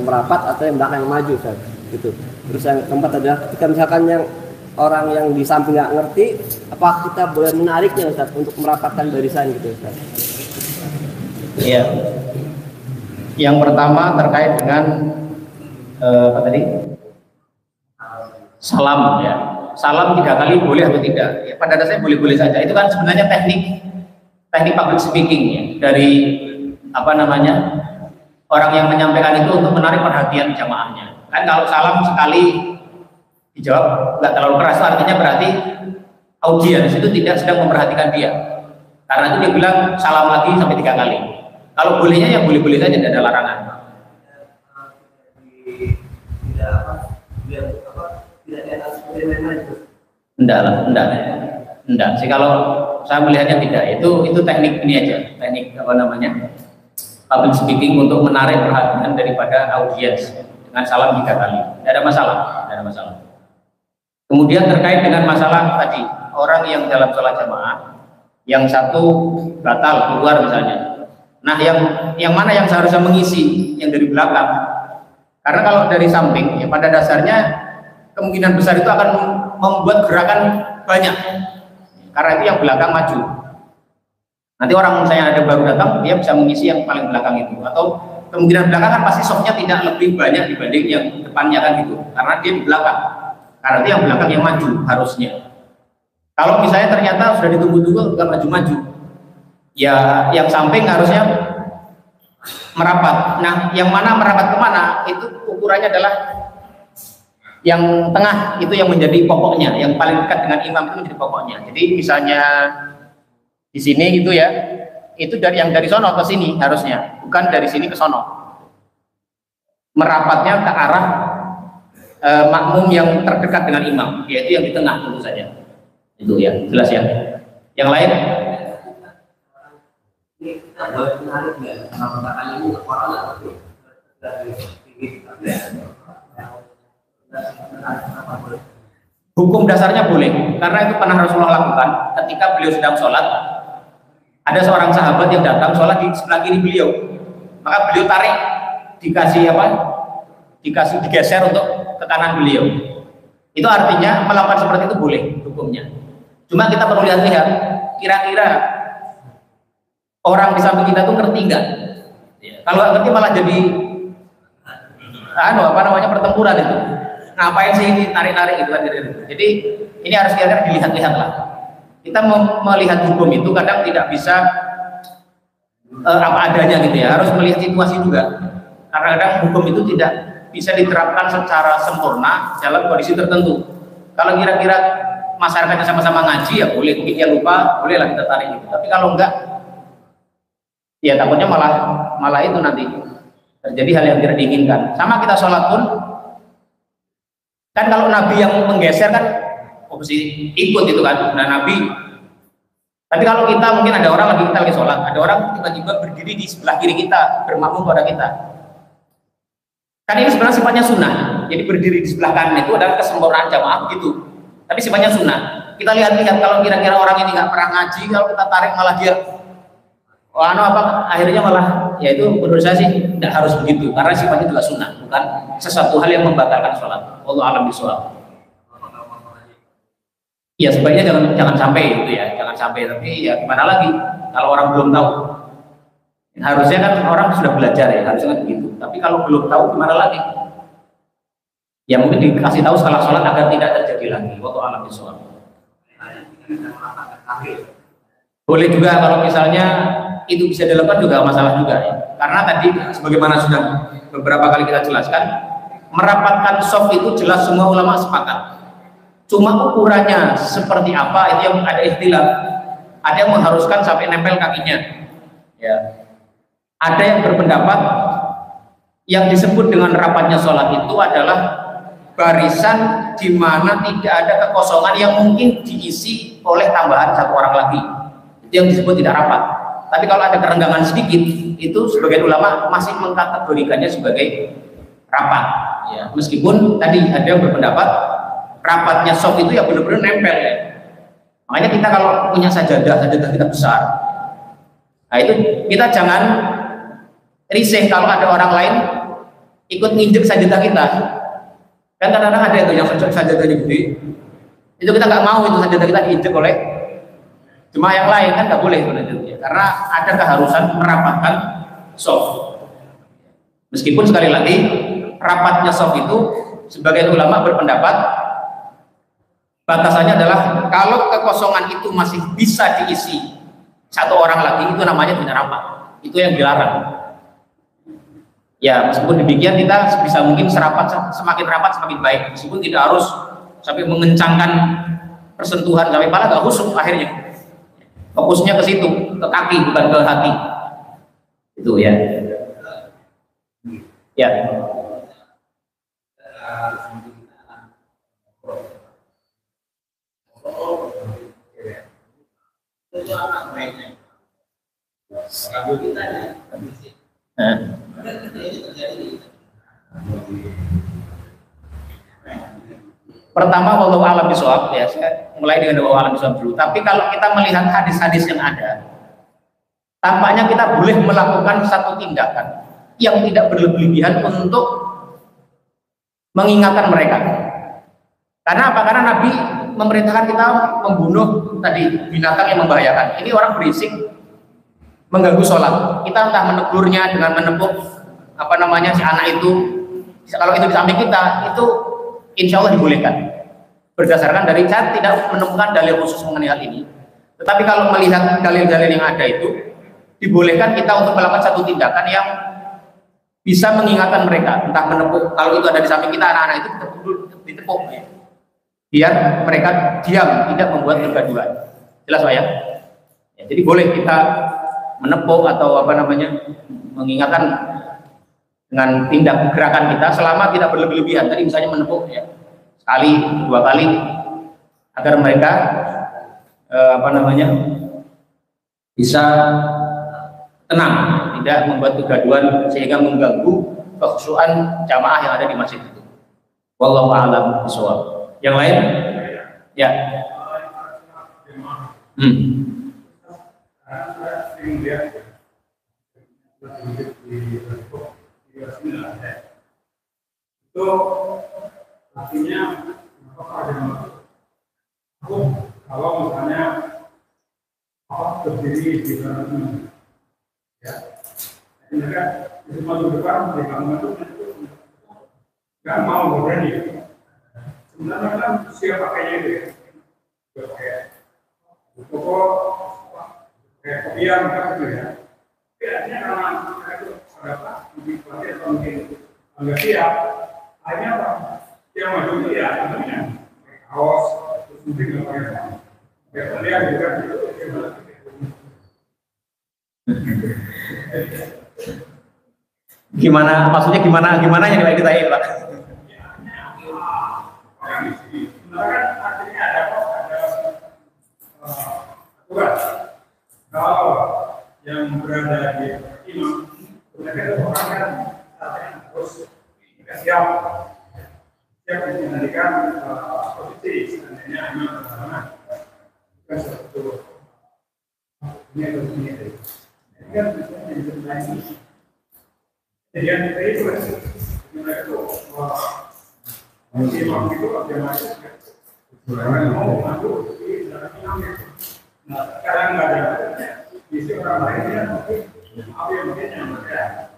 Speaker 3: merapat atau yang belakang yang maju Ustaz? Gitu. Terus yang keempat adalah ketika misalkan yang orang yang di samping nggak ngerti, apakah kita boleh menariknya Ustaz untuk merapatkan barisan gitu Ustaz?
Speaker 1: Iya. Yang pertama terkait dengan apa tadi? Salam ya. Salam 3 kali boleh atau tidak? Ya, pada dasarnya boleh-boleh saja. Itu kan sebenarnya teknik public speaking ya, dari apa namanya orang yang menyampaikan itu untuk menarik perhatian jamaahnya. Kan kalau salam sekali dijawab nggak terlalu keras, artinya berarti audiens itu tidak sedang memperhatikan dia. Karena itu dia bilang salam lagi sampai 3 kali. Kalau bolehnya ya boleh-boleh saja, tidak ada larangan. Enggak sih, kalau saya melihatnya tidak. Itu teknik ini aja, teknik apa namanya public speaking untuk menarik perhatian daripada audiens dengan salam 3 kali. Tidak ada masalah. Kemudian terkait dengan masalah tadi orang yang dalam sholat jamaah, yang satu batal keluar misalnya. Nah, yang mana yang seharusnya mengisi yang dari belakang? Karena kalau dari samping, ya pada dasarnya kemungkinan besar itu akan membuat gerakan banyak. Karena itu yang belakang maju. Nanti orang misalnya ada baru datang, dia bisa mengisi yang paling belakang itu. Atau kemungkinan belakang kan pasti softnya tidak lebih banyak dibanding yang depannya kan gitu. Karena dia di belakang. Karena itu yang belakang yang maju harusnya. Kalau misalnya ternyata sudah ditunggu-tunggu nggak maju-maju, ya yang samping harusnya merapat. Nah, yang mana merapat kemana itu ukurannya adalah yang tengah, itu yang menjadi pokoknya, yang paling dekat dengan imam itu menjadi pokoknya. Jadi misalnya di sini gitu ya, itu dari sono ke sini harusnya, bukan dari sini ke sono. Merapatnya ke arah makmum yang terdekat dengan imam, yaitu yang di tengah tentu saja. Itu ya, jelas ya. Yang lain? Hukum dasarnya boleh, karena itu pernah Rasulullah lakukan ketika beliau sedang sholat. Ada seorang sahabat yang datang sholat di sebelah kiri beliau, maka beliau tarik, digeser untuk ke kanan beliau. Itu artinya melakukan seperti itu boleh hukumnya. Cuma kita perlu lihat-lihat, kira-kira orang di samping kita tuh ngerti nggak? Ya, kalau nggak ngerti malah jadi pertempuran itu. Ngapain sih ini tarik-tarik gitu kan? Jadi ini harus kira-kira dilihat-lihat lah. Kita melihat hukum itu kadang tidak bisa apa adanya gitu ya. Harus melihat situasi juga. Karena kadang hukum itu tidak bisa diterapkan secara sempurna dalam kondisi tertentu. Kalau kira-kira masyarakatnya sama-sama ngaji ya boleh, mungkin dia lupa, bolehlah kita tarik gitu. Tapi kalau enggak, ya takutnya malah itu nanti terjadi hal yang tidak diinginkan. Sama kita sholat pun, kan kalau Nabi yang menggeser kan, mesti ikut itu kan, nah Nabi. Tapi kalau kita mungkin ada orang kita lagi sholat, ada orang tiba-tiba berdiri di sebelah kiri kita, bermakmum pada kita. Kan ini sebenarnya sifatnya sunnah. Jadi berdiri di sebelah kanan itu adalah kesempurnaan jamaah begitu. Tapi sifatnya sunnah. Kita lihat-lihat kalau kira-kira orang ini nggak pernah ngaji, kalau kita tarik malah dia, akhirnya malah, ya itu menurut saya sih tidak harus begitu. Karena sifatnya juga sunnah, bukan sesuatu hal yang membatalkan sholat. Wallahu a'lam bishawab. Ya sebaiknya jangan sampai gitu ya, jangan sampai. Tapi ya gimana lagi kalau orang belum tahu. Harusnya kan orang sudah belajar ya, harusnya kan begitu. Tapi kalau belum tahu gimana lagi? Ya mungkin dikasih tahu setelah sholat agar tidak terjadi lagi. Wallahu a'lam bishawab. Boleh juga kalau misalnya itu bisa dilakukan juga masalah juga ya. Karena tadi sebagaimana sudah beberapa kali kita jelaskan, merapatkan soft itu jelas semua ulama sepakat. Cuma ukurannya seperti apa itu yang ada ikhtilaf. Ada yang mengharuskan sampai nempel kakinya. Ya. Ada yang berpendapat yang disebut dengan rapatnya sholat itu adalah barisan di mana tidak ada kekosongan yang mungkin diisi oleh tambahan satu orang lagi. Itu yang disebut tidak rapat. Tapi kalau ada kerenggangan sedikit, itu sebagian ulama masih mengkategorikannya sebagai rapat. Ya, meskipun tadi ada yang berpendapat rapatnya soft itu ya benar-benar nempel ya. Makanya kita kalau punya sajadah kita besar, nah itu kita jangan risih kalau ada orang lain ikut nginjek sajadah kita. Kan kadang-kadang ada itu yang sajadahnya gede, itu kita nggak mau itu sajadah kita diinjek oleh jemaah yang lain, kan nggak boleh itu, karena ada keharusan merapatkan soft. Meskipun sekali lagi rapatnya soft itu sebagian ulama berpendapat batasannya adalah kalau kekosongan itu masih bisa diisi satu orang lagi, itu namanya tidak rapat, itu yang dilarang. Ya meskipun demikian kita bisa mungkin semakin rapat semakin baik, meskipun tidak harus sampai mengencangkan persentuhan sampai pala gak khusyuk, akhirnya fokusnya ke situ, ke kaki bukan ke hati, itu ya. Ya. Pertama, wallahu a'lam bishawab, ya saya mulai dengan wallahu a'lam bishawab dulu. Tapi kalau kita melihat hadis-hadis yang ada, tampaknya kita boleh melakukan satu tindakan yang tidak berlebihan untuk mengingatkan mereka. Karena apa? Karena Nabi memerintahkan kita membunuh tadi binatang yang membahayakan. Ini orang berisik mengganggu sholat. Kita entah menegurnya dengan menepuk si anak itu. Kalau itu di samping kita, itu insya Allah dibolehkan. Berdasarkan dari saya tidak menemukan dalil khusus mengenai hal ini. Tetapi kalau melihat dalil-dalil yang ada itu, dibolehkan kita untuk melakukan satu tindakan yang bisa mengingatkan mereka, entah menepuk. Kalau itu ada di samping kita, anak-anak itu ditepuk ya, biar mereka diam, tidak membuat kegaduhan. Jelas Pak ya? Ya, jadi boleh kita menepuk atau mengingatkan dengan tindak gerakan kita selama tidak berlebihan. Tadi misalnya menepuk ya, sekali, 2 kali, agar mereka bisa tenang, tidak membuat kegaduhan sehingga mengganggu kekhusyuan jamaah yang ada di masjid itu. Wallahu a'lam bishawab. Yang lain? Ya.
Speaker 2: Itu artinya kalau misalnya berdiri di dalam ya, mereka di maju depan di kamu itu nggak mau berani. Sebenarnya kan siapa pakainya itu ya, kayak pokok kayak kopian kan gitu ya. Akhirnya karena mereka itu apa lebih pakai atau mungkin nggak siap, akhirnya apa? Yang maju itu ya namanya kaos terus mungkin nggak pakai apa. Ya kalian juga itu
Speaker 1: Gimana maksudnya gimana yang ditanya Pak?
Speaker 2: Artinya ada aturan kalau yang berada di imam mereka itu orang kan harus siap mengendalikan posisi seandainya imam bersama bukan satu ini atau ini kan bisa jadi sebenarnya jadi yang kita itu mereka itu imam itu orang mau maju di dalam imamnya. Nah sekarang nggak ada isi orang lainnya apa yang mungkin yang mereka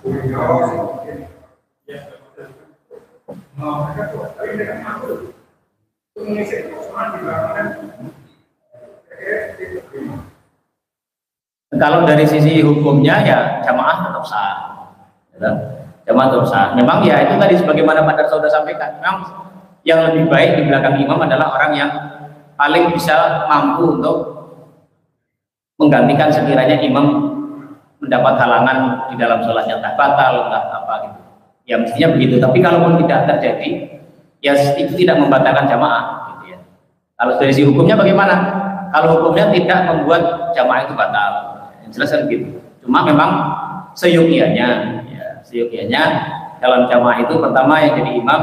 Speaker 2: mungkin ya mereka tuh tapi mereka mampu itu mengisi kekosongan di belakang.
Speaker 1: Kalau dari sisi hukumnya ya jamaah tetap sah, ya, jamaah tetap sah. Memang ya itu tadi sebagaimana Pak Darso sudah sampaikan, memang yang lebih baik di belakang imam adalah orang yang paling bisa mampu untuk menggantikan sekiranya imam mendapat halangan di dalam sholatnya, entah batal, entah apa gitu. Ya mestinya begitu. Tapi kalaupun tidak terjadi, ya itu tidak membatalkan jamaah. Gitu ya. Kalau dari sisi hukumnya bagaimana? Kalau hukumnya tidak membuat jamaah itu batal, yang jelas kan gitu. Cuma memang seyogianya, ya, seyogianya dalam jamaah itu pertama yang jadi imam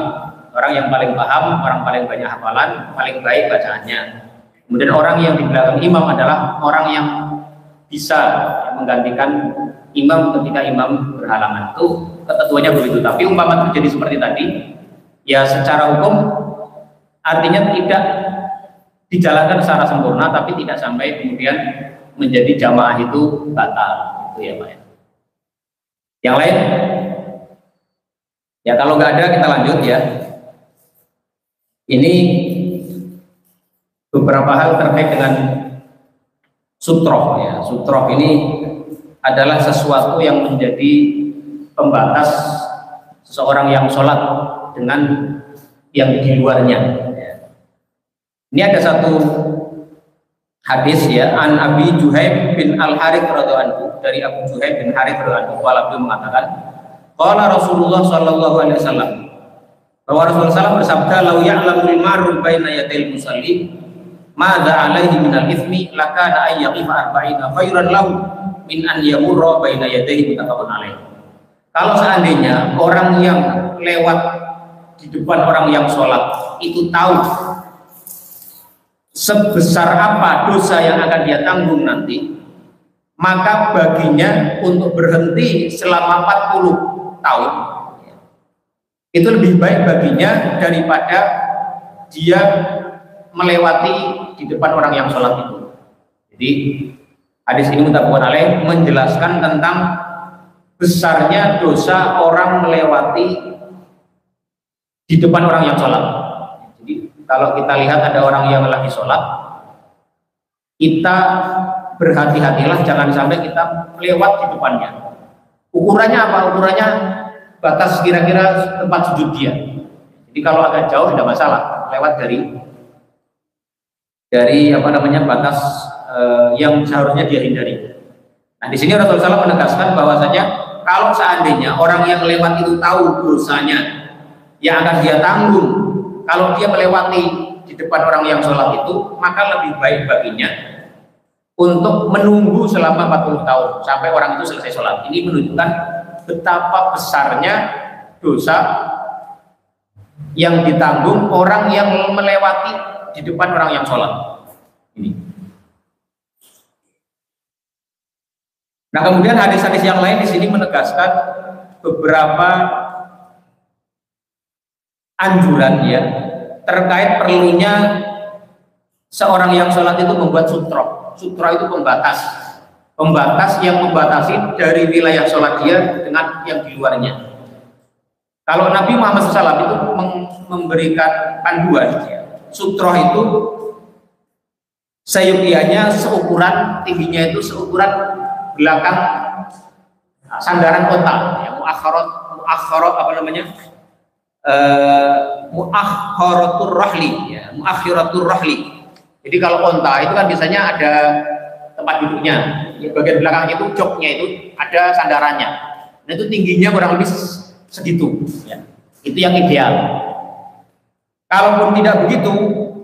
Speaker 1: orang yang paling paham, orang paling banyak hafalan, paling baik bacaannya. Kemudian orang yang di belakang imam adalah orang yang bisa menggantikan imam ketika imam berhalangan. Itu ketentuannya begitu. Tapi umpama terjadi seperti tadi, ya secara hukum artinya tidak dijalankan secara sempurna, tapi tidak sampai kemudian menjadi jamaah itu batal. Itu ya Pak. Yang lain? Ya kalau nggak ada kita lanjut ya. Ini beberapa hal terkait dengan sutroh ya. Sutroh ini adalah sesuatu yang menjadi pembatas seseorang yang sholat dengan yang di luarnya. Ini ada satu hadis ya, an Abi Juhaim bin Al Harith radhiyallahu anhu, dari Abu Juhaim bin Harith radhiyallahu anhu, beliau mengatakan, qala Rasulullah sallallahu alaihi wasallam, bahwa Rasulullah SAW bersabda, lau ya'lamul maru baina yadil musalli madza alaihi minal ithmi lakana ay yaqifa arba'ina khairan lahu min an yamurra baina yadayhi, muttafaqun alaih. Kalau seandainya orang yang lewat di depan orang yang sholat itu tahu sebesar apa dosa yang akan dia tanggung nanti, maka baginya untuk berhenti selama 40 tahun itu lebih baik baginya daripada dia melewati di depan orang yang sholat itu. Jadi hadis ini muttafaqun alaih menjelaskan tentang besarnya dosa orang melewati di depan orang yang sholat. Jadi kalau kita lihat ada orang yang lagi sholat, kita berhati-hatilah jangan sampai kita lewat di depannya. Ukurannya apa? Ukurannya batas kira-kira tempat sujud dia. Jadi kalau agak jauh tidak masalah, lewat dari apa namanya batas yang seharusnya dia hindari. Nah di sini Rasulullah SAW menegaskan bahwasanya kalau seandainya orang yang lewat itu tahu dosanya yang akan dia tanggung kalau dia melewati di depan orang yang sholat itu, maka lebih baik baginya untuk menunggu selama 40 tahun sampai orang itu selesai sholat. Ini menunjukkan betapa besarnya dosa yang ditanggung orang yang melewati di depan orang yang sholat. Ini. Nah kemudian hadis-hadis yang lain di sini menegaskan beberapa anjuran ya terkait perlunya seorang yang sholat itu membuat sutroh. Sutroh itu pembatas yang membatasi dari wilayah sholat dia dengan yang di luarnya. Kalau Nabi Muhammad SAW itu memberikan panduan, sutroh itu sayupianya seukuran, tingginya itu seukuran belakang sandaran onta, ya, muakhkharat apa namanya, muakhkharatur rahli, ya, muakhiratur rahli. Jadi kalau onta itu kan biasanya ada tempat duduknya, ya, bagian belakangnya itu joknya itu ada sandarannya. Nah itu tingginya kurang lebih segitu, ya. Itu yang ideal. Kalaupun tidak begitu,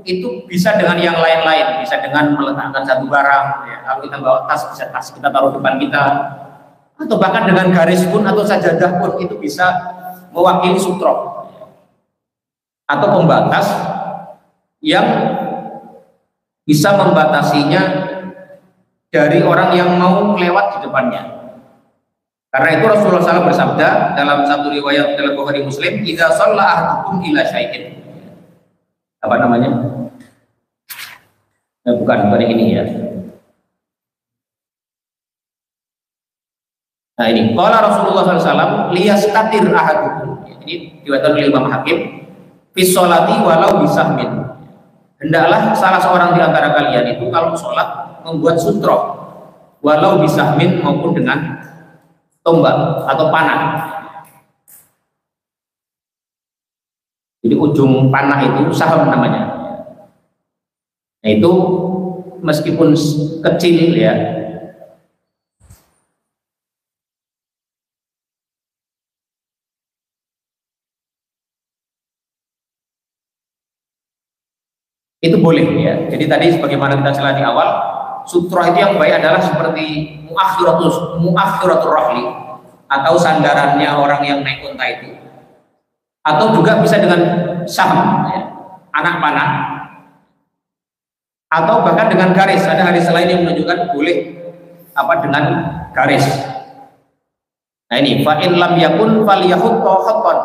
Speaker 1: itu bisa dengan yang lain-lain, bisa dengan meletakkan satu barang, ya. Kalau kita bawa tas, bisa tas kita taruh depan kita, atau bahkan dengan garis pun atau sajadah pun itu bisa mewakili sutroh, ya. Atau pembatas yang bisa membatasinya dari orang yang mau lewat di depannya. Karena itu Rasulullah SAW bersabda dalam satu riwayat dalam Bukhari Muslim, "Idza shalla ahadukum ila syai'in." Apa namanya? Bukan yang ini ya. Nah ini, qala Rasulullah SAW, "Liyastatir ahadukum." Ini diriwayatkan oleh Imam Hakim, "Fi sholati walau bisahmin." Hendaklah salah seorang di antara kalian itu kalau sholat membuat sutroh, walau bisahmin maupun dengan tombak atau panah. Jadi ujung panah itu saham namanya. Nah itu meskipun kecil ya, itu boleh ya. Jadi tadi sebagaimana kita jelaskan di awal, sutroh itu yang baik adalah seperti muakhiratul rahli, atau sandarannya orang yang naik unta itu, atau juga bisa dengan saham ya, anak panah, atau bahkan dengan garis. Ada hadis lain yang menunjukkan boleh dengan garis. Nah ini fa in lam yakun falyahut khattan.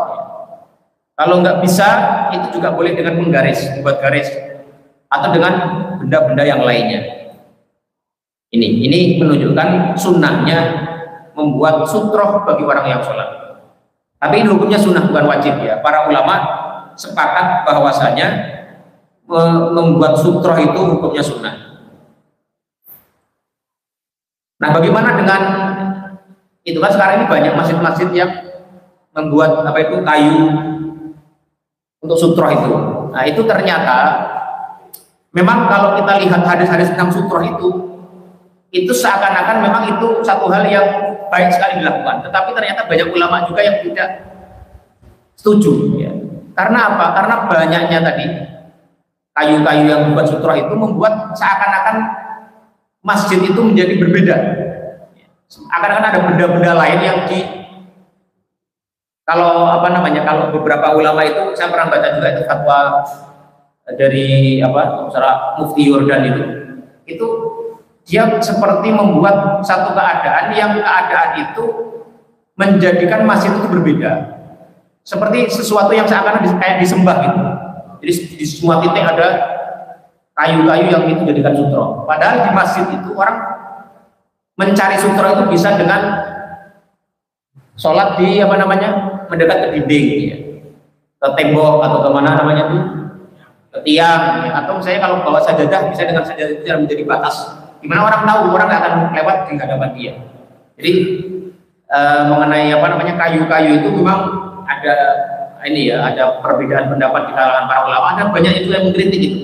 Speaker 1: Kalau nggak bisa, itu juga boleh dengan menggaris, membuat garis, atau dengan benda-benda yang lainnya. Ini menunjukkan sunnahnya membuat sutroh bagi orang yang sholat. Tapi ini hukumnya sunnah, bukan wajib ya. Para ulama sepakat bahwasanya membuat sutroh itu hukumnya sunnah. Nah, bagaimana dengan itu? Kan sekarang ini banyak masjid-masjid yang membuat kayu untuk sutroh itu. Nah, itu ternyata memang kalau kita lihat hadis-hadis tentang sutroh itu seakan-akan memang itu satu hal yang baik sekali dilakukan. Tetapi ternyata banyak ulama juga yang tidak setuju ya. Karena apa? Karena banyaknya tadi kayu-kayu yang membuat sutroh itu membuat seakan-akan masjid itu menjadi berbeda. Akan-akan ada benda-benda lain yang kalau beberapa ulama itu, saya pernah baca juga itu fatwa dari Mufti Yordan itu dia seperti membuat satu keadaan itu menjadikan masjid itu berbeda, seperti sesuatu yang seakan-akan kayak disembah gitu. Jadi di semua titik ada kayu-kayu yang itu jadikan sutroh. Padahal di masjid itu orang mencari sutroh itu bisa dengan sholat di mendekat ke dinding ya, ke tembok atau kemana ke tiang ya. Atau misalnya kalau bawa sajadah bisa dengan sajadah itu yang menjadi batas, gimana orang tahu, orang nggak akan lewat di hadapan dia. Jadi mengenai kayu-kayu itu memang ada perbedaan pendapat di kalangan para ulama. Ada banyak itu yang mengkritik itu,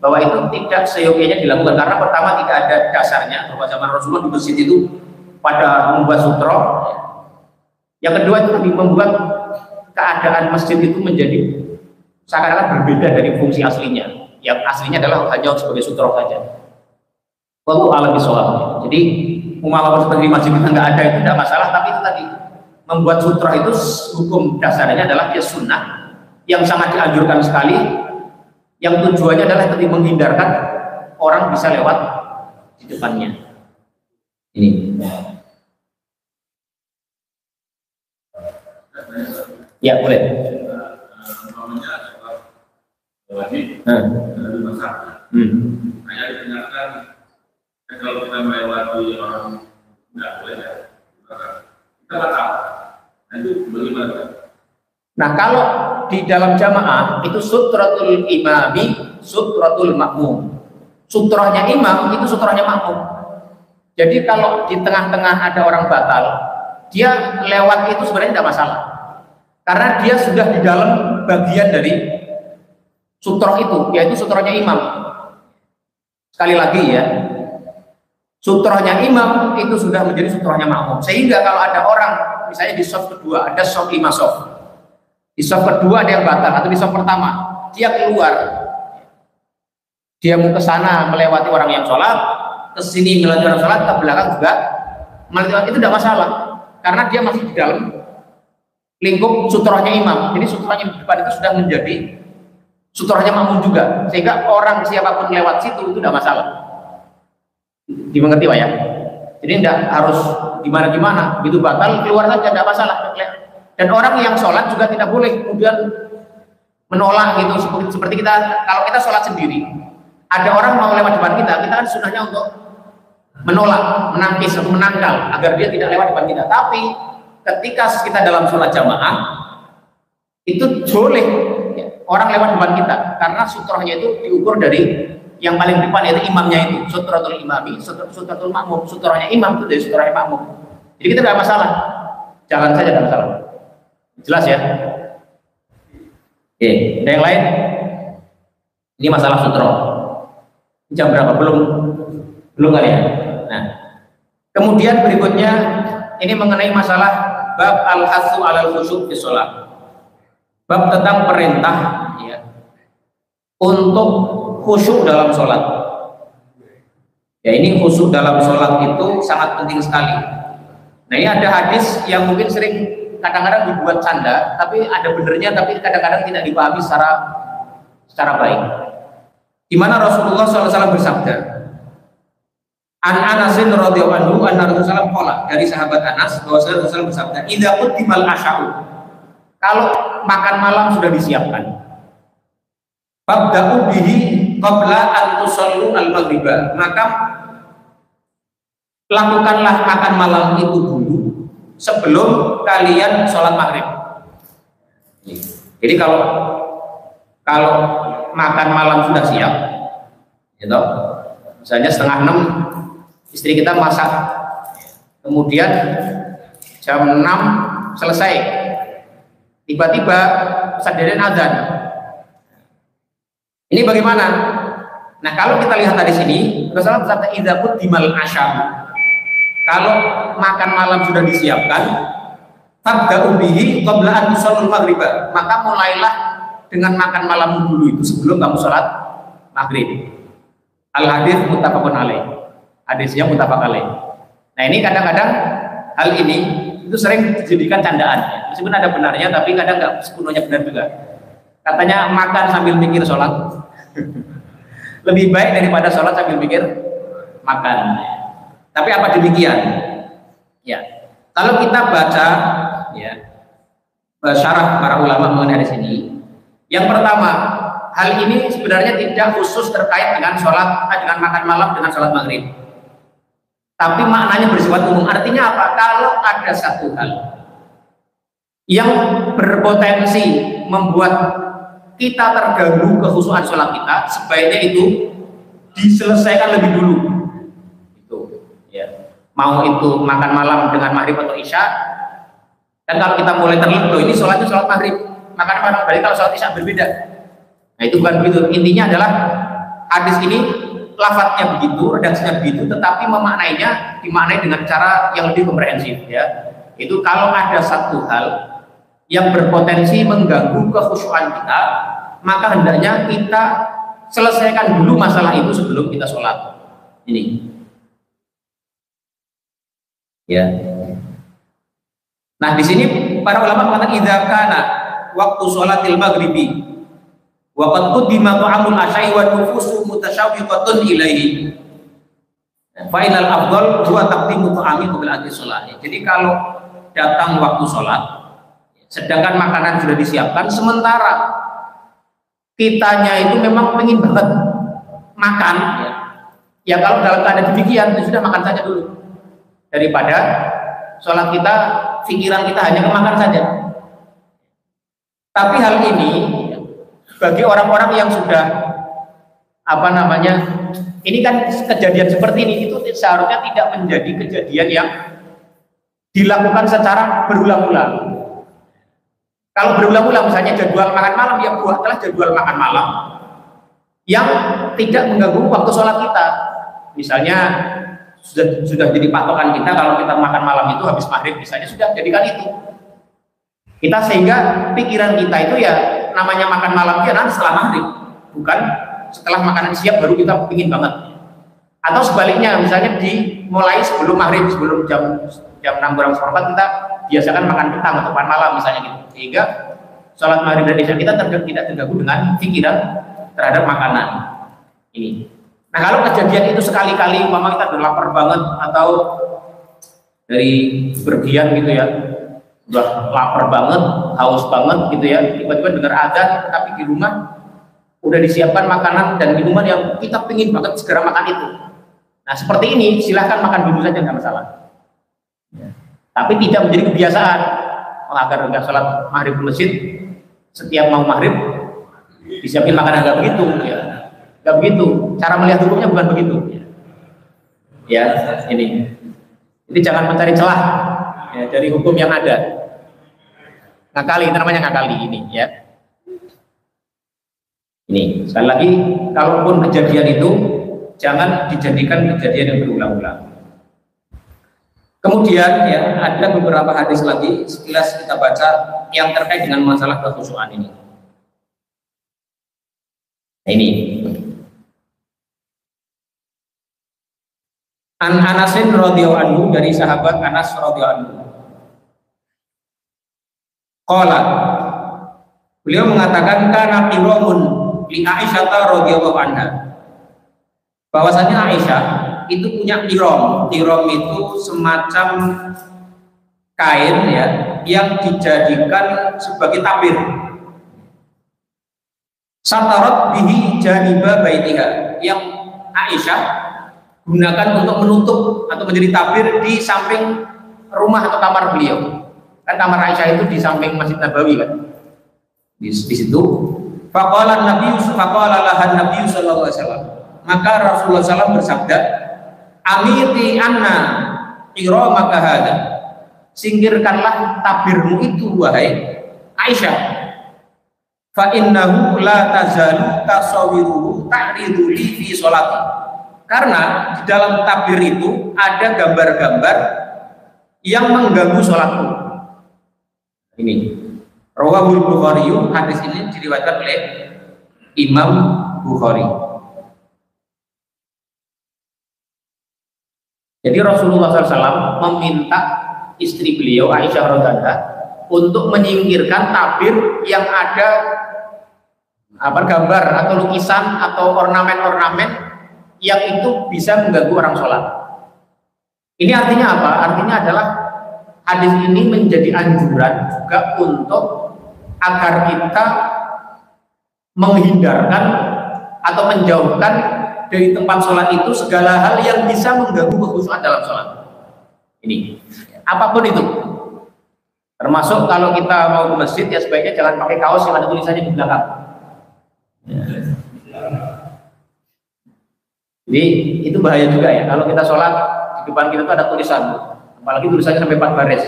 Speaker 1: bahwa itu tidak seyogianya dilakukan, karena pertama tidak ada dasarnya bahwa zaman Rasulullah di masjid itu pada membuat sutroh. Yang kedua itu membuat keadaan masjid itu menjadi seakan-akan berbeda dari fungsi aslinya, yang aslinya adalah hanya sebagai sutroh saja. Wallahu a'lam bishawab. Jadi walaupun seperti masjid kita nggak ada itu tidak masalah, tapi itu tadi membuat sutroh itu hukum dasarnya adalah dia sunnah yang sangat dianjurkan sekali, yang tujuannya adalah tadi menghindarkan orang bisa lewat di depannya. Ini. Ya boleh.
Speaker 4: Hanya didengarkan kalau kita melewati orang nggak boleh ya, kita batal. Nah itu bagaimana?
Speaker 1: Nah kalau di dalam jamaah itu sutratul imami, sutratul makmum. Sutrahnya imam itu sutrahnya makmum. Jadi kalau di tengah-tengah ada orang batal, dia lewat itu sebenarnya tidak masalah, karena dia sudah di dalam bagian dari sutroh itu, yaitu sutrohnya imam. Sekali lagi ya, sutrohnya imam itu sudah menjadi sutrohnya makmum. Sehingga kalau ada orang misalnya di soft kedua, ada soft 5 soft, di soft kedua ada yang batal, atau di soft pertama dia keluar, dia mau ke sana melewati orang yang sholat, ke sini melewati orang sholat, ke belakang juga melewati, itu tidak masalah, karena dia masih di dalam lingkup sutrohnya imam. Jadi sutrohnya di depan itu sudah menjadi sutrohnya makmum juga, sehingga orang siapapun lewat situ itu tidak masalah. Dimengerti Pak ya? Jadi tidak harus gimana-gimana, begitu batal keluar saja tidak masalah. Dan orang yang sholat juga tidak boleh kemudian menolak gitu, seperti kita kalau kita sholat sendiri, ada orang mau lewat depan kita kan sunahnya untuk menolak, menangkis atau menangkal agar dia tidak lewat depan kita. Tapi ketika kita dalam sholat jamaah itu boleh ya, orang lewat depan kita, karena sutrohnya itu diukur dari yang paling depan, yaitu imamnya itu, sutratul imami, sutratul makmum. Sutrohnya imam itu dari sutrohnya makmum. Jadi kita tidak masalah, jalan saja tidak masalah. Jelas ya? Oke, ada yang lain? Ini masalah sutroh. Jam berapa? Belum kali ya? Nah, kemudian berikutnya ini mengenai masalah bab al-hasu alal khusyuk fi sholat. Bab tentang perintah ya, untuk khusyuk dalam sholat. Ya, ini khusyuk dalam sholat itu sangat penting sekali. Nah, ini ada hadis yang mungkin sering kadang-kadang dibuat canda, tapi ada benernya, tapi kadang-kadang tidak dipahami secara baik. Di mana Rasulullah SAW bersabda, An Anasin radhiyallahu anhu anna Rasulullah SAW dari sahabat Anas bahwa Rasulullah bersabda, "Idza qutimal asya'u." Kalau makan malam sudah disiapkan, fabda'u bihi qabla an tusallu al-maghriba, maka lakukanlah makan malam itu dulu sebelum kalian sholat maghrib. Jadi kalau makan malam sudah siap, gitu, misalnya 5:30 istri kita masak, kemudian jam 6 selesai, tiba-tiba sadarin azan. Ini bagaimana? Nah, kalau kita lihat dari sini, Rasulullah bersabda, "Idza qutimal asyam." Kalau makan malam sudah disiapkan, fabda'u bihi qabla an tusallul maghriba, maka mulailah dengan makan malam dulu itu sebelum kamu sholat maghrib. Al hadis muttafaqun alaih. Hadisnya muttafaq alaih. Nah, ini kadang-kadang hal ini itu sering dijadikan candaan. Meskipun ada benarnya, tapi kadang nggak sepenuhnya benar juga. Katanya makan sambil mikir sholat lebih baik daripada sholat sambil mikir makan. Tapi apa demikian? Ya, kalau kita baca ya syarah para ulama mengenai hadis ini, yang pertama, hal ini sebenarnya tidak khusus terkait dengan sholat, dengan makan malam, dengan sholat maghrib. Tapi maknanya bersifat umum. Artinya apa? Kalau ada satu hal yang berpotensi membuat kita terganggu kekhusyuan sholat kita, sebaiknya itu diselesaikan lebih dulu. Itu, ya. Mau itu makan malam dengan maghrib atau isya. Dan kalau kita mulai terlibat, ini sholatnya sholat maghrib, makan malam, berarti kalau sholat isya berbeda. Nah, itu bukan begitu. Intinya adalah hadis ini lafadznya begitu, redaksinya begitu, tetapi memaknainya dimaknai dengan cara yang lebih komprehensif, ya. Itu kalau ada satu hal yang berpotensi mengganggu kekhusyuan kita, maka hendaknya kita selesaikan dulu masalah itu sebelum kita sholat. Ini, ya. Nah, di sini para ulama mengatakan idza kana waktu sholatil maghribi wa qad qaddima ta'amul asyi wa nufusu mutasyawwiqatun ilaihi, fa inal afdal huwa taqdimu ta'ami qabla shalah. Jadi kalau datang waktu sholat, sedangkan makanan sudah disiapkan, sementara kitanya itu memang ingin banget makan, ya kalau dalam keadaan demikian ya sudah makan saja dulu, daripada sholat kita pikiran kita hanya ke makan saja. Tapi hal ini bagi orang-orang yang sudah ini kan kejadian seperti ini, itu seharusnya tidak menjadi kejadian yang dilakukan secara berulang-ulang. Kalau berulang-ulang, misalnya jadwal makan malam, ya buatlah jadwal makan malam yang tidak mengganggu waktu sholat kita. Misalnya sudah jadi patokan kita, kalau kita makan malam itu habis maghrib, misalnya sudah jadikan itu. Kita sehingga pikiran kita itu ya namanya makan malam itu nanti setelah maghrib, bukan setelah makanan siap baru kita pingin banget. Atau sebaliknya, misalnya dimulai sebelum maghrib, sebelum jam 6 kurang seperempat kita biasakan makan petang atau makan malam misalnya gitu, sehingga sholat maghrib dan isya kita tidak terganggu dengan pikiran terhadap makanan ini. Nah, kalau kejadian itu sekali-kali, umpama kita udah lapar banget atau dari bergian gitu ya, udah lapar banget, haus banget gitu ya, tiba-tiba dengar azan, tapi di rumah udah disiapkan makanan dan minuman yang kita pingin banget segera makan itu. Nah, seperti ini silahkan makan dulu saja, nggak masalah. Tapi tidak menjadi kebiasaan agar nggak sholat maghrib di masjid, setiap mau maghrib disiapin makanan, nggak begitu, ya. Nggak begitu. Cara melihat hukumnya bukan begitu. Ya, ini. Jadi jangan mencari celah ya, dari hukum yang ada. Ngakali, itu namanya ngakali ini, ya. Ini sekali lagi, kalaupun kejadian itu jangan dijadikan kejadian yang berulang-ulang. Kemudian ya ada beberapa hadis lagi sekilas kita baca yang terkait dengan masalah kekhusyuan ini. Nah, ini An Anasin radhiyallahu anhu, dari sahabat Anas radhiyallahu anhu. Qala, beliau mengatakan kana qiramun li Aisyah radhiyallahu anha. Bahwasanya Aisyah itu punya qiram. Qiram itu semacam kain ya yang dijadikan sebagai tabir. Satarat bihi janiba baitiha, yang Aisyah gunakan untuk menutup atau menjadi tabir di samping rumah atau kamar beliau. Kan kamar Aisyah itu di samping Masjid Nabawi kan. Di situ. Faqala lahan Nabi sallallahu alaihi wasallam. Maka Rasulullah SAW bersabda, "Amiti anna qiramaka hada." Singkirkanlah tabirmu itu wahai Aisyah. Fa innahu la tazalu tasawiruhu ta'ridu li fi sholati. Karena di dalam tabir itu ada gambar-gambar yang mengganggu sholatku. Ini Rawahul Bukhari, hadis ini diriwayatkan oleh Imam Bukhari. Jadi Rasulullah SAW meminta istri beliau Aisyah radhiyallahu anha untuk menyingkirkan tabir yang ada gambar atau lukisan atau ornamen-ornamen yang itu bisa mengganggu orang sholat. Ini artinya apa? Artinya adalah hadis ini menjadi anjuran juga untuk agar kita menghindarkan atau menjauhkan dari tempat sholat itu segala hal yang bisa mengganggu kekhusyuan dalam sholat. Ini, apapun itu, termasuk kalau kita mau ke masjid ya sebaiknya jangan pakai kaos yang ada tulisannya di belakang. Jadi itu bahaya juga ya kalau kita sholat di depan kita tuh ada tulisan, apalagi tulisannya sampai 4 baris.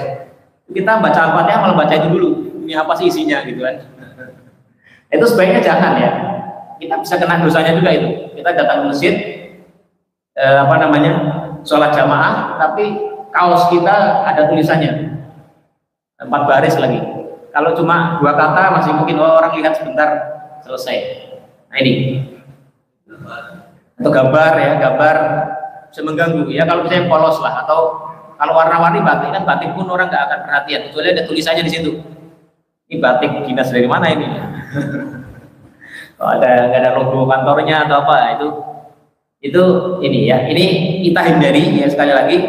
Speaker 1: Kita baca Al-Fatihah malah baca itu dulu, ini apa sih isinya gitu kan. Itu sebaiknya jangan ya. Kita bisa kena dosanya juga itu. Kita datang ke masjid, sholat jamaah, tapi kaos kita ada tulisannya 4 baris lagi. Kalau cuma 2 kata masih mungkin orang lihat sebentar selesai. Nah ini. Atau gambar ya, gambar bisa mengganggu ya, kalau misalnya polos lah, atau kalau warna-warni batik kan, batik pun orang nggak akan perhatian kecuali ada tulisannya di situ. Ini batik dinas dari mana ini? Kalau nggak ada logo kantornya atau apa, itu ini ya, ini kita hindari ya, sekali lagi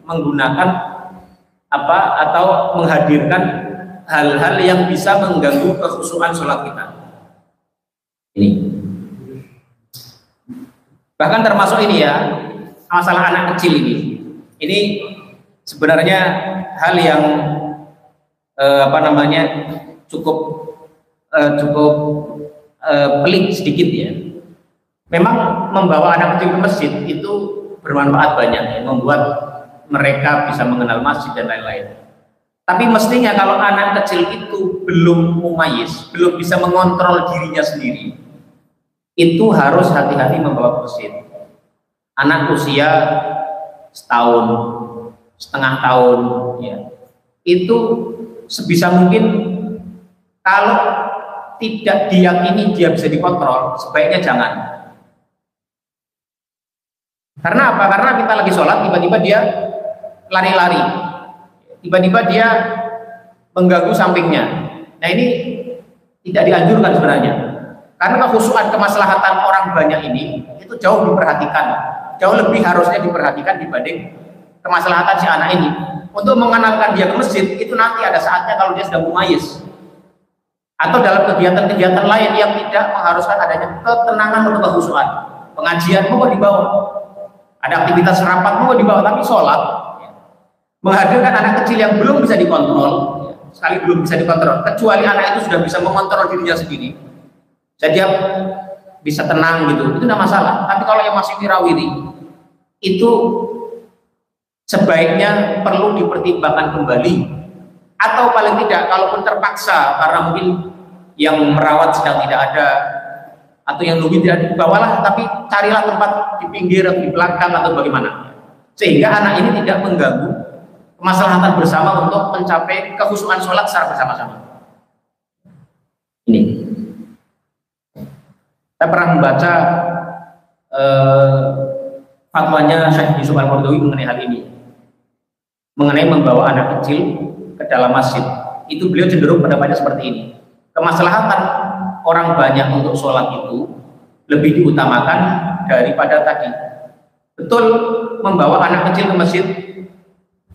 Speaker 1: menggunakan apa atau menghadirkan hal-hal yang bisa mengganggu kekhusyuan sholat kita. Ini. Bahkan termasuk ini ya, masalah anak kecil ini sebenarnya hal yang cukup pelik sedikit ya. Memang membawa anak kecil ke masjid itu bermanfaat banyak ya, membuat mereka bisa mengenal masjid dan lain-lain. Tapi mestinya kalau anak kecil itu belum mumayyiz, belum bisa mengontrol dirinya sendiri, itu harus hati-hati membawa ke masjid. Anak usia setahun, setengah tahun, ya, itu sebisa mungkin kalau tidak diyakini dia bisa dikontrol, sebaiknya jangan. Karena apa? Karena kita lagi sholat, tiba-tiba dia lari-lari, tiba-tiba dia mengganggu sampingnya. Nah ini tidak dianjurkan sebenarnya. Karena kekhusyuan kemaslahatan orang banyak ini itu jauh diperhatikan, jauh lebih harusnya diperhatikan dibanding kemaslahatan si anak ini. Untuk mengenalkan dia ke masjid itu nanti ada saatnya kalau dia sudah mumayyiz, atau dalam kegiatan-kegiatan lain yang tidak mengharuskan adanya ketenangan atau kekhusyuan. Pengajian mau dibawa, ada aktivitas rapat mau dibawa, tapi sholat menghadirkan anak kecil yang belum bisa dikontrol, sekali belum bisa dikontrol, kecuali anak itu sudah bisa mengontrol dirinya sendiri. Jadi dia bisa tenang gitu, itu tidak masalah. Tapi kalau yang masih wirawiri, itu sebaiknya perlu dipertimbangkan kembali. Atau paling tidak, kalaupun terpaksa karena mungkin yang merawat sedang tidak ada, atau yang nungguin tidak dibawalah, tapi carilah tempat di pinggir atau di belakang atau bagaimana, sehingga anak ini tidak mengganggu kemaslahatan bersama untuk mencapai kekhusyuan sholat secara bersama-sama. Ini. Saya pernah membaca fatwanya Syekh Yusuf Al-Qaradawi mengenai hal ini, mengenai membawa anak kecil ke dalam masjid. Itu beliau cenderung pendapatnya seperti ini. Kemaslahatan orang banyak untuk sholat itu lebih diutamakan daripada tadi. Betul, membawa anak kecil ke masjid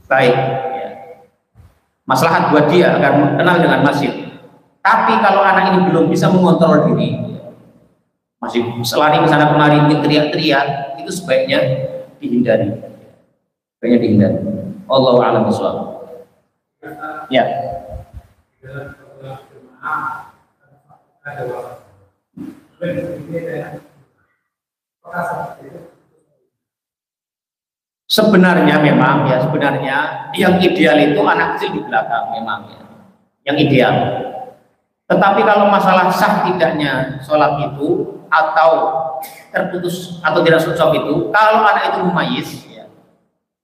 Speaker 1: baik, ya. Maslahat buat dia agar kenal dengan masjid. Tapi kalau anak ini belum bisa mengontrol diri, masih selari ke sana kemari, teriak-teriak, itu sebaiknya dihindari. Sebaiknya dihindari. Allahu a'lam bishawab. Ya. Sebenarnya memang ya, sebenarnya yang ideal itu anak kecil di belakang memang ya, yang ideal. Tetapi kalau masalah sah tidaknya sholat itu atau terputus atau tidak sholat itu, kalau anak itu mumayyiz ya,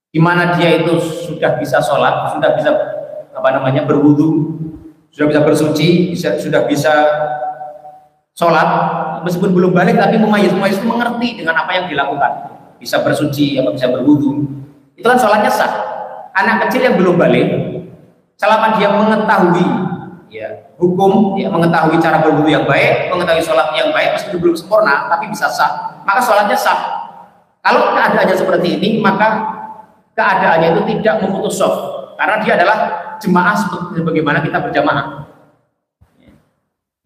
Speaker 1: di mana dia itu sudah bisa sholat, sudah bisa berwudu, sudah bisa bersuci, sudah bisa sholat, meskipun belum balik tapi mumayyiz itu mengerti dengan apa yang dilakukan, bisa bersuci, bisa berwudu, itu kan sholatnya sah. Anak kecil yang belum balik, selama dia mengetahui ya hukum, ya, mengetahui cara berwudu yang baik, mengetahui sholat yang baik, meskipun belum sempurna tapi bisa sah, maka sholatnya sah. Kalau keadaannya seperti ini, maka keadaannya itu tidak memutus shaf, karena dia adalah jemaah seperti bagaimana kita berjamaah.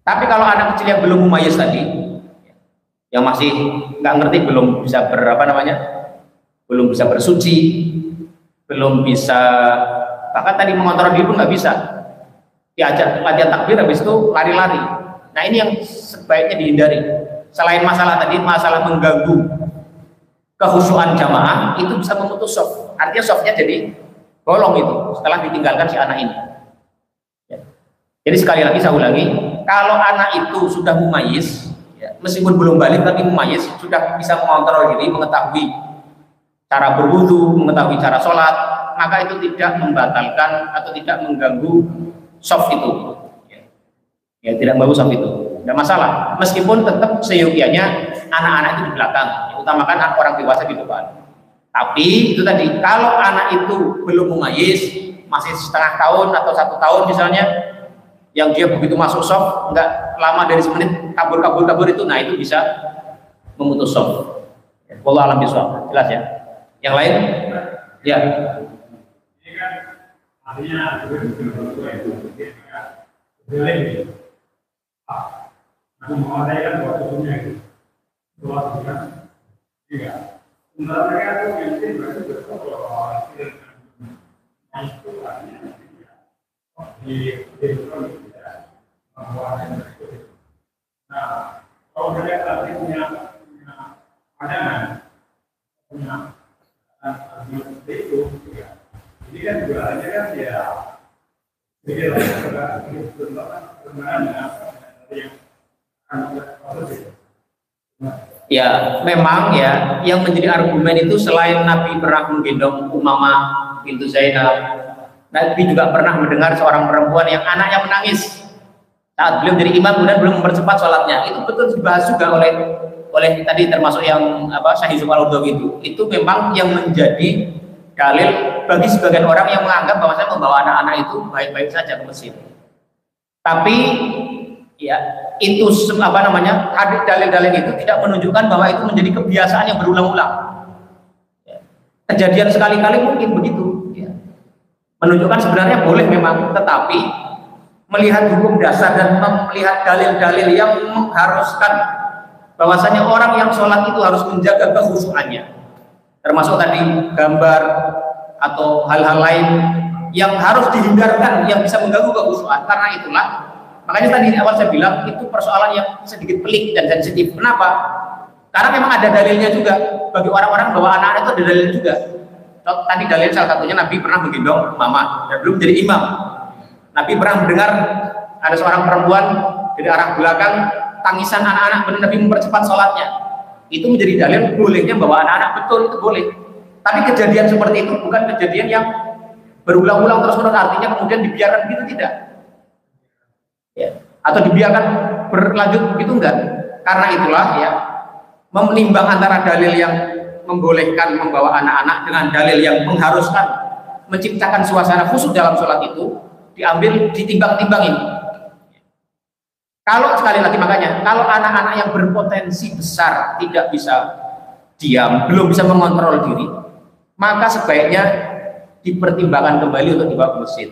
Speaker 1: Tapi kalau anak kecil yang belum mumayyiz tadi, yang masih nggak ngerti, belum bisa belum bisa bersuci, belum bisa, bahkan tadi mengontrol diri pun nggak bisa, diajak latihan takbir habis itu lari-lari. Nah ini yang sebaiknya dihindari. Selain masalah tadi, masalah mengganggu kehusuan jamaah, itu bisa memutus shaf. Artinya shafnya jadi bolong itu setelah ditinggalkan si anak ini. Jadi sekali lagi saya ulangi, kalau anak itu sudah mumayyiz, ya, meskipun belum balik tapi mumayyiz, sudah bisa mengontrol diri, mengetahui cara berwudu, mengetahui cara sholat, maka itu tidak membatalkan atau tidak mengganggu shaf itu. Ya, tidak mengganggu shaf itu, tidak masalah. Meskipun tetap seyogianya anak-anak itu di belakang, ya, utamakan orang dewasa di depan. Tapi itu tadi, kalau anak itu belum mumayyiz, masih setengah tahun atau 1 tahun misalnya, yang dia begitu masuk shaf nggak lama dari semenit kabur itu, nah itu bisa memutus shaf. Wallahu a'lam bishawab. Jelas ya? Yang lain? Ya.
Speaker 2: Ini kan artinya itu aku mau ada kan buat hukumnya itu. Soal kan? Iya. Sebenarnya itu mungkin berarti betul kalau itu artinya di nah, kalau mereka tadi punya pandangan, punya argumen seperti itu, ya. Ini kan juga hanya kan ya sedikit lagi
Speaker 1: ya, memang ya yang menjadi argumen itu selain Nabi pernah menggendong Umamah bintu Zainab, Nabi juga pernah mendengar seorang perempuan yang anaknya menangis saat beliau jadi imam kemudian belum mempercepat sholatnya. Itu betul dibahas juga oleh tadi termasuk yang Syekh Yusuf Al-Qaradawi itu memang yang menjadi dalil bagi sebagian orang yang menganggap bahwa saya membawa anak-anak itu baik-baik saja ke Mesir. Tapi ya itu hadir dalil-dalil itu tidak menunjukkan bahwa itu menjadi kebiasaan yang berulang-ulang. Ya. Kejadian sekali-kali mungkin begitu. Ya. Menunjukkan sebenarnya boleh memang, tetapi melihat hukum dasar dan melihat dalil-dalil yang mengharuskan bahwasanya orang yang sholat itu harus menjaga kekhusyuannya, termasuk tadi gambar atau hal-hal lain yang harus dihindarkan yang bisa mengganggu kekhusyuan. Karena itulah makanya tadi di awal saya bilang itu persoalan yang sedikit pelik dan sensitif. Kenapa? Karena memang ada dalilnya juga bagi orang-orang bahwa anak-anak itu ada dalil juga. Tadi dalil salah satunya Nabi pernah menggendong mama dan belum jadi imam. Nabi pernah mendengar ada seorang perempuan dari arah belakang tangisan anak-anak, benar Nabi mempercepat sholatnya. Itu menjadi dalil bolehnya bahwa anak-anak, betul itu boleh. Tapi kejadian seperti itu bukan kejadian yang berulang-ulang terus-menerus, artinya kemudian dibiarkan begitu, tidak. Ya. Atau dibiarkan berlanjut begitu, enggak. Karena itulah ya, menimbang antara dalil yang membolehkan membawa anak-anak dengan dalil yang mengharuskan menciptakan suasana khusyuk dalam sholat itu diambil, ditimbang-timbangin. Kalau sekali lagi makanya, kalau anak-anak yang berpotensi besar tidak bisa diam, belum bisa mengontrol diri, maka sebaiknya dipertimbangkan kembali untuk dibawa ke masjid.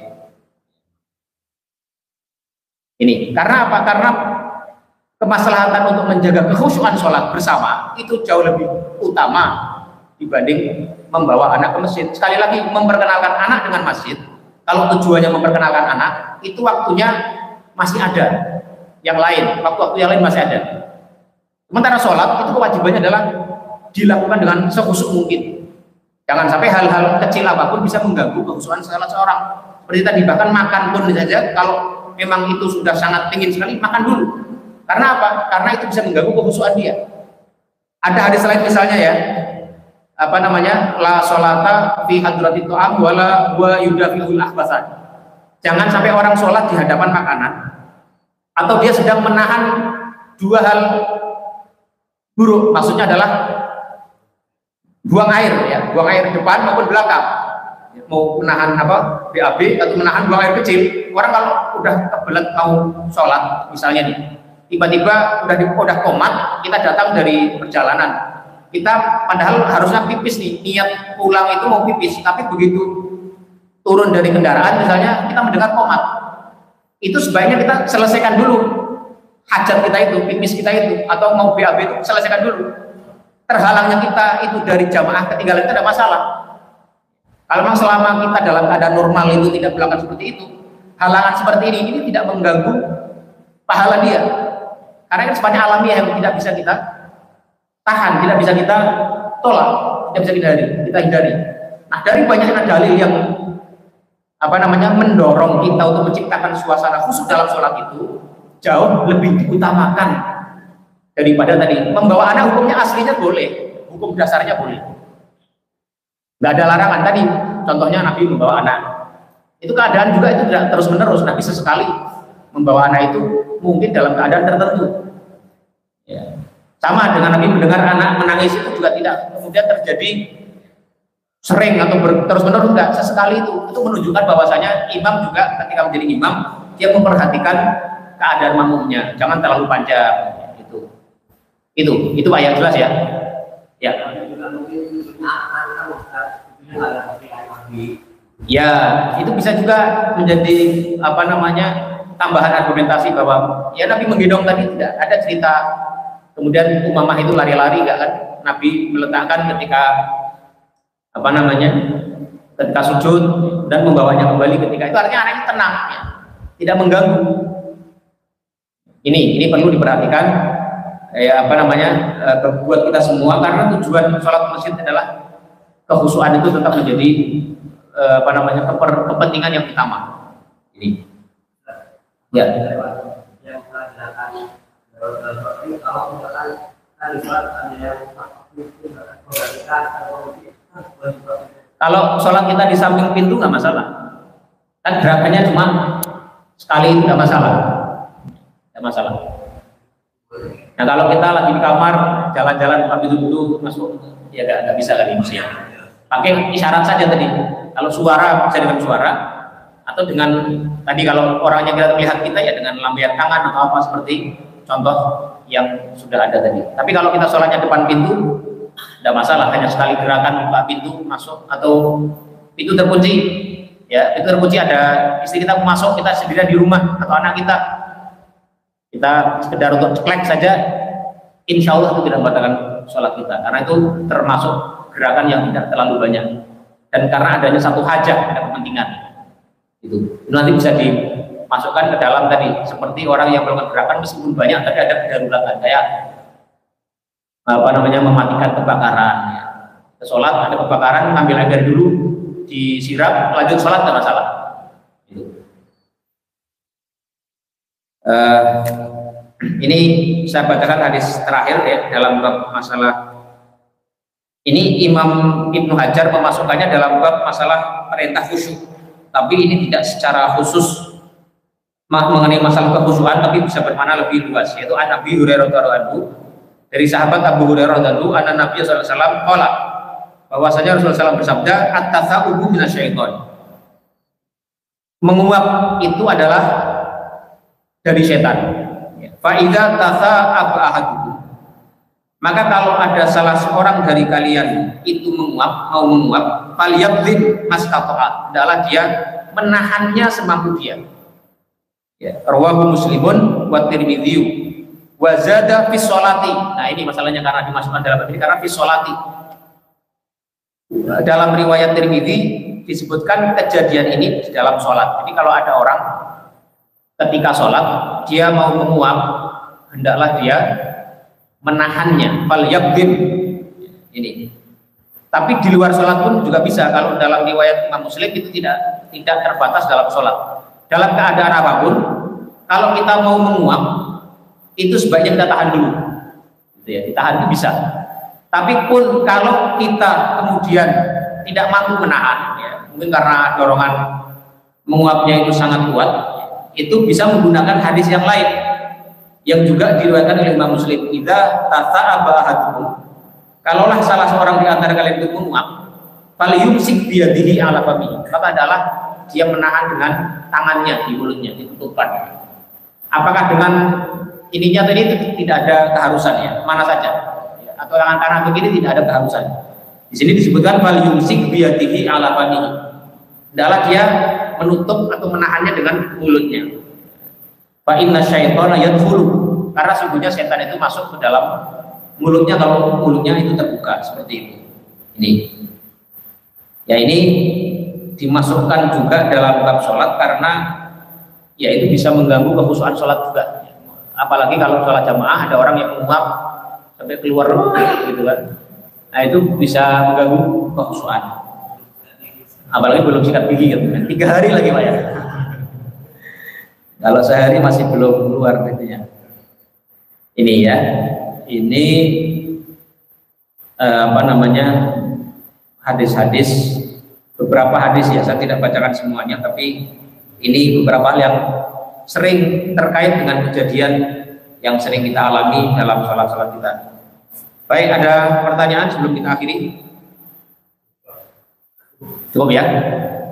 Speaker 1: Ini karena apa? Karena kemaslahatan untuk menjaga kekhusyukan sholat bersama itu jauh lebih utama dibanding membawa anak ke masjid. Sekali lagi, memperkenalkan anak dengan masjid, kalau tujuannya memperkenalkan anak, itu waktunya masih ada. Yang lain, waktu-waktu yang lain masih ada. Sementara sholat itu kewajibannya adalah dilakukan dengan sekhusyuk mungkin. Jangan sampai hal-hal kecil apapun bisa mengganggu kekhusyukan salah seorang. Seperti tadi, bahkan makan pun saja, kalau memang itu sudah sangat ingin sekali, makan dulu. Karena apa? Karena itu bisa mengganggu kekhusyukan dia. Ada hadis lain misalnya ya, apa namanya, la sholata fi hadratit ta'am wala wa yudafi'ul akhbasan. Jangan sampai orang sholat di hadapan makanan atau dia sedang menahan dua hal buruk, maksudnya adalah buang air ya, buang air depan maupun belakang, mau menahan apa, BAB atau menahan buang air kecil. Orang kalau udah kebelet mau sholat misalnya nih, tiba-tiba udah komat, kita datang dari perjalanan, kita padahal harusnya pipis nih, niat pulang itu mau pipis, tapi begitu turun dari kendaraan misalnya kita mendengar komat, itu sebaiknya kita selesaikan dulu hajat kita itu, pipis kita itu, atau mau BAB itu selesaikan dulu. Terhalangnya kita itu dari jamaah ketinggalan itu ada masalah. Kalau memang selama kita dalam keadaan normal itu tidak melakukan seperti itu, halangan seperti ini tidak mengganggu pahala dia, karena itu sifatnya alamiah yang tidak bisa kita tahan, tidak bisa kita tolak, tidak bisa kita hindari. Nah, dari banyaknya dalil yang apa namanya mendorong kita untuk menciptakan suasana khusyuk dalam sholat itu jauh lebih diutamakan daripada tadi membawa anak. Hukumnya aslinya boleh, hukum dasarnya boleh, nggak ada larangan. Tadi contohnya Nabi membawa anak, itu keadaan juga itu tidak terus menerus. Nabi sesekali membawa anak itu mungkin dalam keadaan tertentu ya. Sama dengan Nabi mendengar anak menangis itu juga tidak kemudian terjadi sering atau terus menerus, enggak, sesekali itu menunjukkan bahwasanya imam juga ketika menjadi imam dia memperhatikan keadaan makmumnya, jangan terlalu panjang. Itu Pak yang jelas ya. Ya. Ya, itu bisa juga menjadi apa namanya tambahan argumentasi bahwa ya Nabi menggendong tadi tidak ada cerita kemudian Umamah itu lari-lari, enggak kan? Nabi meletakkan ketika apa namanya ketika sujud dan membawanya kembali ketika itu, artinya anaknya tenang ya, tidak mengganggu. Ini perlu diperhatikan ya, apa namanya buat kita semua, karena tujuan sholat masjid adalah kekhusyuan itu tetap menjadi apa namanya kepentingan yang utama. Ini ya. Kalau sholat kita di samping pintu nggak masalah, kan gerakannya cuma sekali, nggak masalah, nggak masalah. Nah kalau kita lagi di kamar jalan-jalan buka pintu dulu masuk, ya nggak bisa kan ini ya. Pakai isyarat saja tadi. Kalau suara bisa dengan suara, atau dengan tadi kalau orangnya kita melihat kita ya dengan lambaian tangan atau apa seperti contoh yang sudah ada tadi. Tapi kalau kita sholatnya depan pintu, tidak masalah, hanya sekali gerakan buka pintu masuk, atau pintu terkunci ya, pintu terkunci ada istri kita masuk, kita sendirian di rumah atau anak kita sekedar untuk ceklek saja, insya Allah itu tidak membatalkan sholat kita, karena itu termasuk gerakan yang tidak terlalu banyak dan karena adanya satu hajat, ada kepentingan itu nanti bisa dimasukkan ke dalam tadi, seperti orang yang melakukan gerakan meskipun banyak tapi ada kedaruratan, kayak apa namanya mematikan kebakaran ya. Sholat ada kebakaran, ambil air dulu disiram, lanjut sholat tidak masalah itu. Ini saya bacakan hadis terakhir ya dalam bab masalah ini. Imam Ibnu Hajar memasukkannya dalam bab masalah perintah khusyuk, tapi ini tidak secara khusus mengenai masalah kekhusyukan, tapi bisa bermakna lebih luas, yaitu an Abi Hurairah radhiyallahu anhu dari sahabat Abu Hurairah radhiyallahu anhu, Nabi sallallahu alaihi wasallam qala, bahwasanya Rasulullah SAW bersabda, at-tasawubu minasyaiton. Menguap itu adalah dari setan. Fa idza tasa'aba ahadukum, maka kalau ada salah seorang dari kalian itu mau menguap, falyabdhin mastata'a, adalah dia menahannya semampu dia. Ya, rawahu Muslimun wa Tirmidzi wa zada fi sholati. Nah, ini masalahnya karena dimasukkan dalam hadis, karena fi sholati. Dalam riwayat Tirmidzi disebutkan kejadian ini di dalam sholat. Jadi kalau ada orang ketika sholat dia mau menguap, hendaklah dia menahannya, falyabdhin. Ini. Tapi di luar sholat pun juga bisa. Kalau dalam riwayat Imam Muslim itu tidak terbatas dalam sholat. Dalam keadaan apapun, kalau kita mau menguap, itu sebaiknya kita tahan dulu. Gitu ya, ditahan itu bisa. Tapi pun kalau kita kemudian tidak mampu menahan, ya, mungkin karena dorongan menguapnya itu sangat kuat, itu bisa menggunakan hadis yang lain yang juga diriwayatkan oleh Imam Muslim. Idza tasa'aba ahadukum, kalaulah salah seorang di antara kalian itu menguap, falyumsik biyadihi ala famihi, maka adalah dia menahan dengan tangannya di mulutnya, ditutupkan. Apakah dengan ininya tadi itu tidak ada keharusannya, mana saja, ya, atau tangan kanan begini tidak ada keharusan. Di sini disebutkan falyumsik biyadihi ala famihi, adalah dia menutup atau menahannya dengan mulutnya. Fa inna syaitana yadkhulu, karena sungguhnya setan itu masuk ke dalam mulutnya kalau mulutnya itu terbuka seperti itu. Ini. Ya, ini dimasukkan juga dalam bab sholat karena ya itu bisa mengganggu kekhusyuan sholat juga. Apalagi kalau sholat jamaah ada orang yang menguap sampai keluar gitu kan. Nah, itu bisa mengganggu kekhusyuan. Apalagi belum sikat gigi gitu kan. 3 hari lagi Pak ya. Kalau sehari masih belum keluar intinya. Ini ya. Ini hadis-hadis, beberapa hadis ya, saya tidak bacakan semuanya, tapi ini beberapa hal yang sering terkait dengan kejadian yang sering kita alami dalam sholat-sholat kita. Baik, ada pertanyaan sebelum kita akhiri? Cukup ya?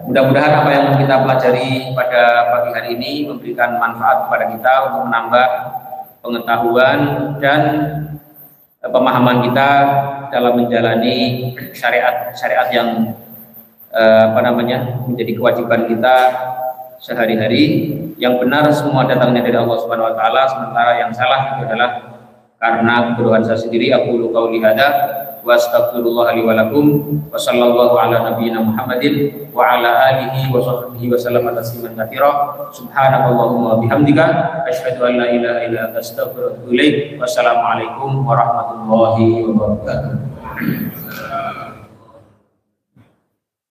Speaker 1: Mudah-mudahan apa yang kita pelajari pada pagi hari ini memberikan manfaat kepada kita untuk menambah pengetahuan dan pemahaman kita dalam menjalani syariat yang menjadi kewajiban kita sehari-hari. Yang benar semua datangnya dari Allah Subhanahu wa taala, sementara yang salah itu adalah karena kebodohan saya sendiri. Aku qauli hadza wa astaghfirullah li wa lakum wa sallallahu ala nabiyyina Muhammadin wa ala alihi wa sahbihi wa sallama tasliman katsira. Subhanakallahumma wa bihamdika asyhadu an la ilaha illa anta astaghfiruka wa atubu ilaik. Wassalamu alaikum warahmatullahi wabarakatuh.